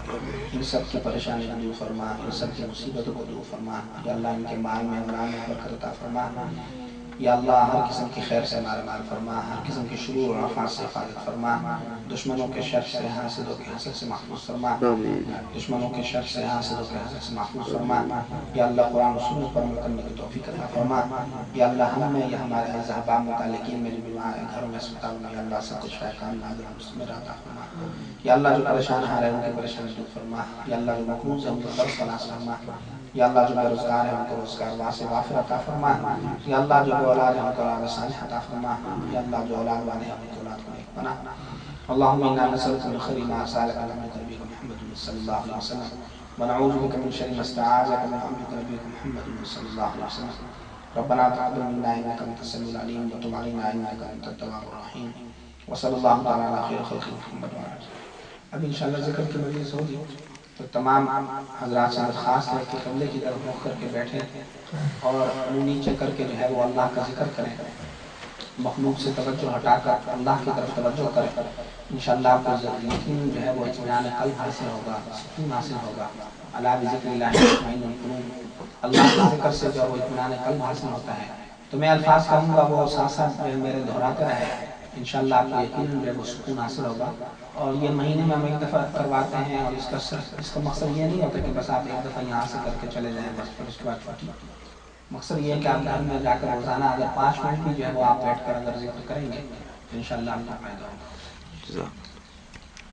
ان سب کی پریشانی کو دور فرما، ان سب کی مصیبتوں کو دور فرما، یا اللہ ان کے مال میں اولاد میں برکت عطا فرما، یا اللہ ہر قسم کی خیر سے ہمارا مال فرما، ہر قسم کی شرور اور آفات سے حفاظت فرما، دشمنوں کے شر سے حاسدوں کے حسد سے محفوظ فرما، دشمنوں کے شر سے حاسدوں کے حسد سے محفوظ فرما، یا اللہ قرآن و سنت پر عمل کرنے کی توفیق عطا فرما، یا اللہ ہم میں یا ہمارے احباب متعلقین میں جو بیمار ہیں گھروں میں اسپتالوں میں، یا اللہ سب کچھ شفا کاملہ عاجل مستمر عطا فرما، یا اللہ جو پریشان ہو رہے ہیں ان کی پریشانی دور فرما، یا اللہ جو مقروض ہیں ان کو قرض فراز فرما، یا اللہ جو بے روزگار ہیں ان کو روزگار واسع وافر عطا فرما، یا اللہ جو بے اولاد ہیں ان کو اولاد صالح عطا فرما، یا اللہ جو اولاد والے ہیں ان کی اولاد کو نیک بنا۔ اللهم انا نسألك من خير ما سألك من نبيك محمد صلى الله عليه وسلم، ونعوذ بك من شر ما استعاذك من نبيك محمد صلى الله عليه وسلم، ربنا تقبل منا انك انت السميع العليم وتب علينا انك انت التواب الرحيم، وصلى الله تعالى على خير خلق محمد وعلى اله۔ اب انشاءاللہ ذکر کی مجلس ہوگی تو تمام حضرات سے درخواست ہے کہ قبلے کی طرف رخ کر کے بیٹھیں اور منہ نیچے کر کے جو ہے وہ اللہ کا ذکر کریں، مخلوق سے توجہ ہٹا کر اللہ کی طرف توجہ کریں، انشاءاللہ آپ کو یقین جو ہے وہ اطمینان قلب حاصل ہوگا، سکون حاصل ہوگا۔ الا بذکر اللہ تطمئن القلوب، اللہ کے ذکر سے جو وہ اطمینان قلب حاصل ہوتا ہے۔ تو میں الفاظ کہوں گا وہ ساتھ ساتھ میرے دہراتے رہے، انشاءاللہ آپ کو یقیناً جو ہے وہ سکون حاصل ہوگا۔ اور یہ مہینے میں ہم ایک دفعہ کرواتے ہیں، اور اس کا مقصد یہ نہیں ہوتا کہ بس آپ ایک دفعہ یہاں سے کر کے چلے جائیں بس، پھر اس کے بعد چھٹی۔ مقصد یہ ہے کہ آپ گھر میں جا کر روزانہ اگر 5 منٹ بھی جو ہے وہ آپ بیٹھ کر اگر ذکر کریں گے تو انشاءاللہ آپ کو فائدہ ہوگا۔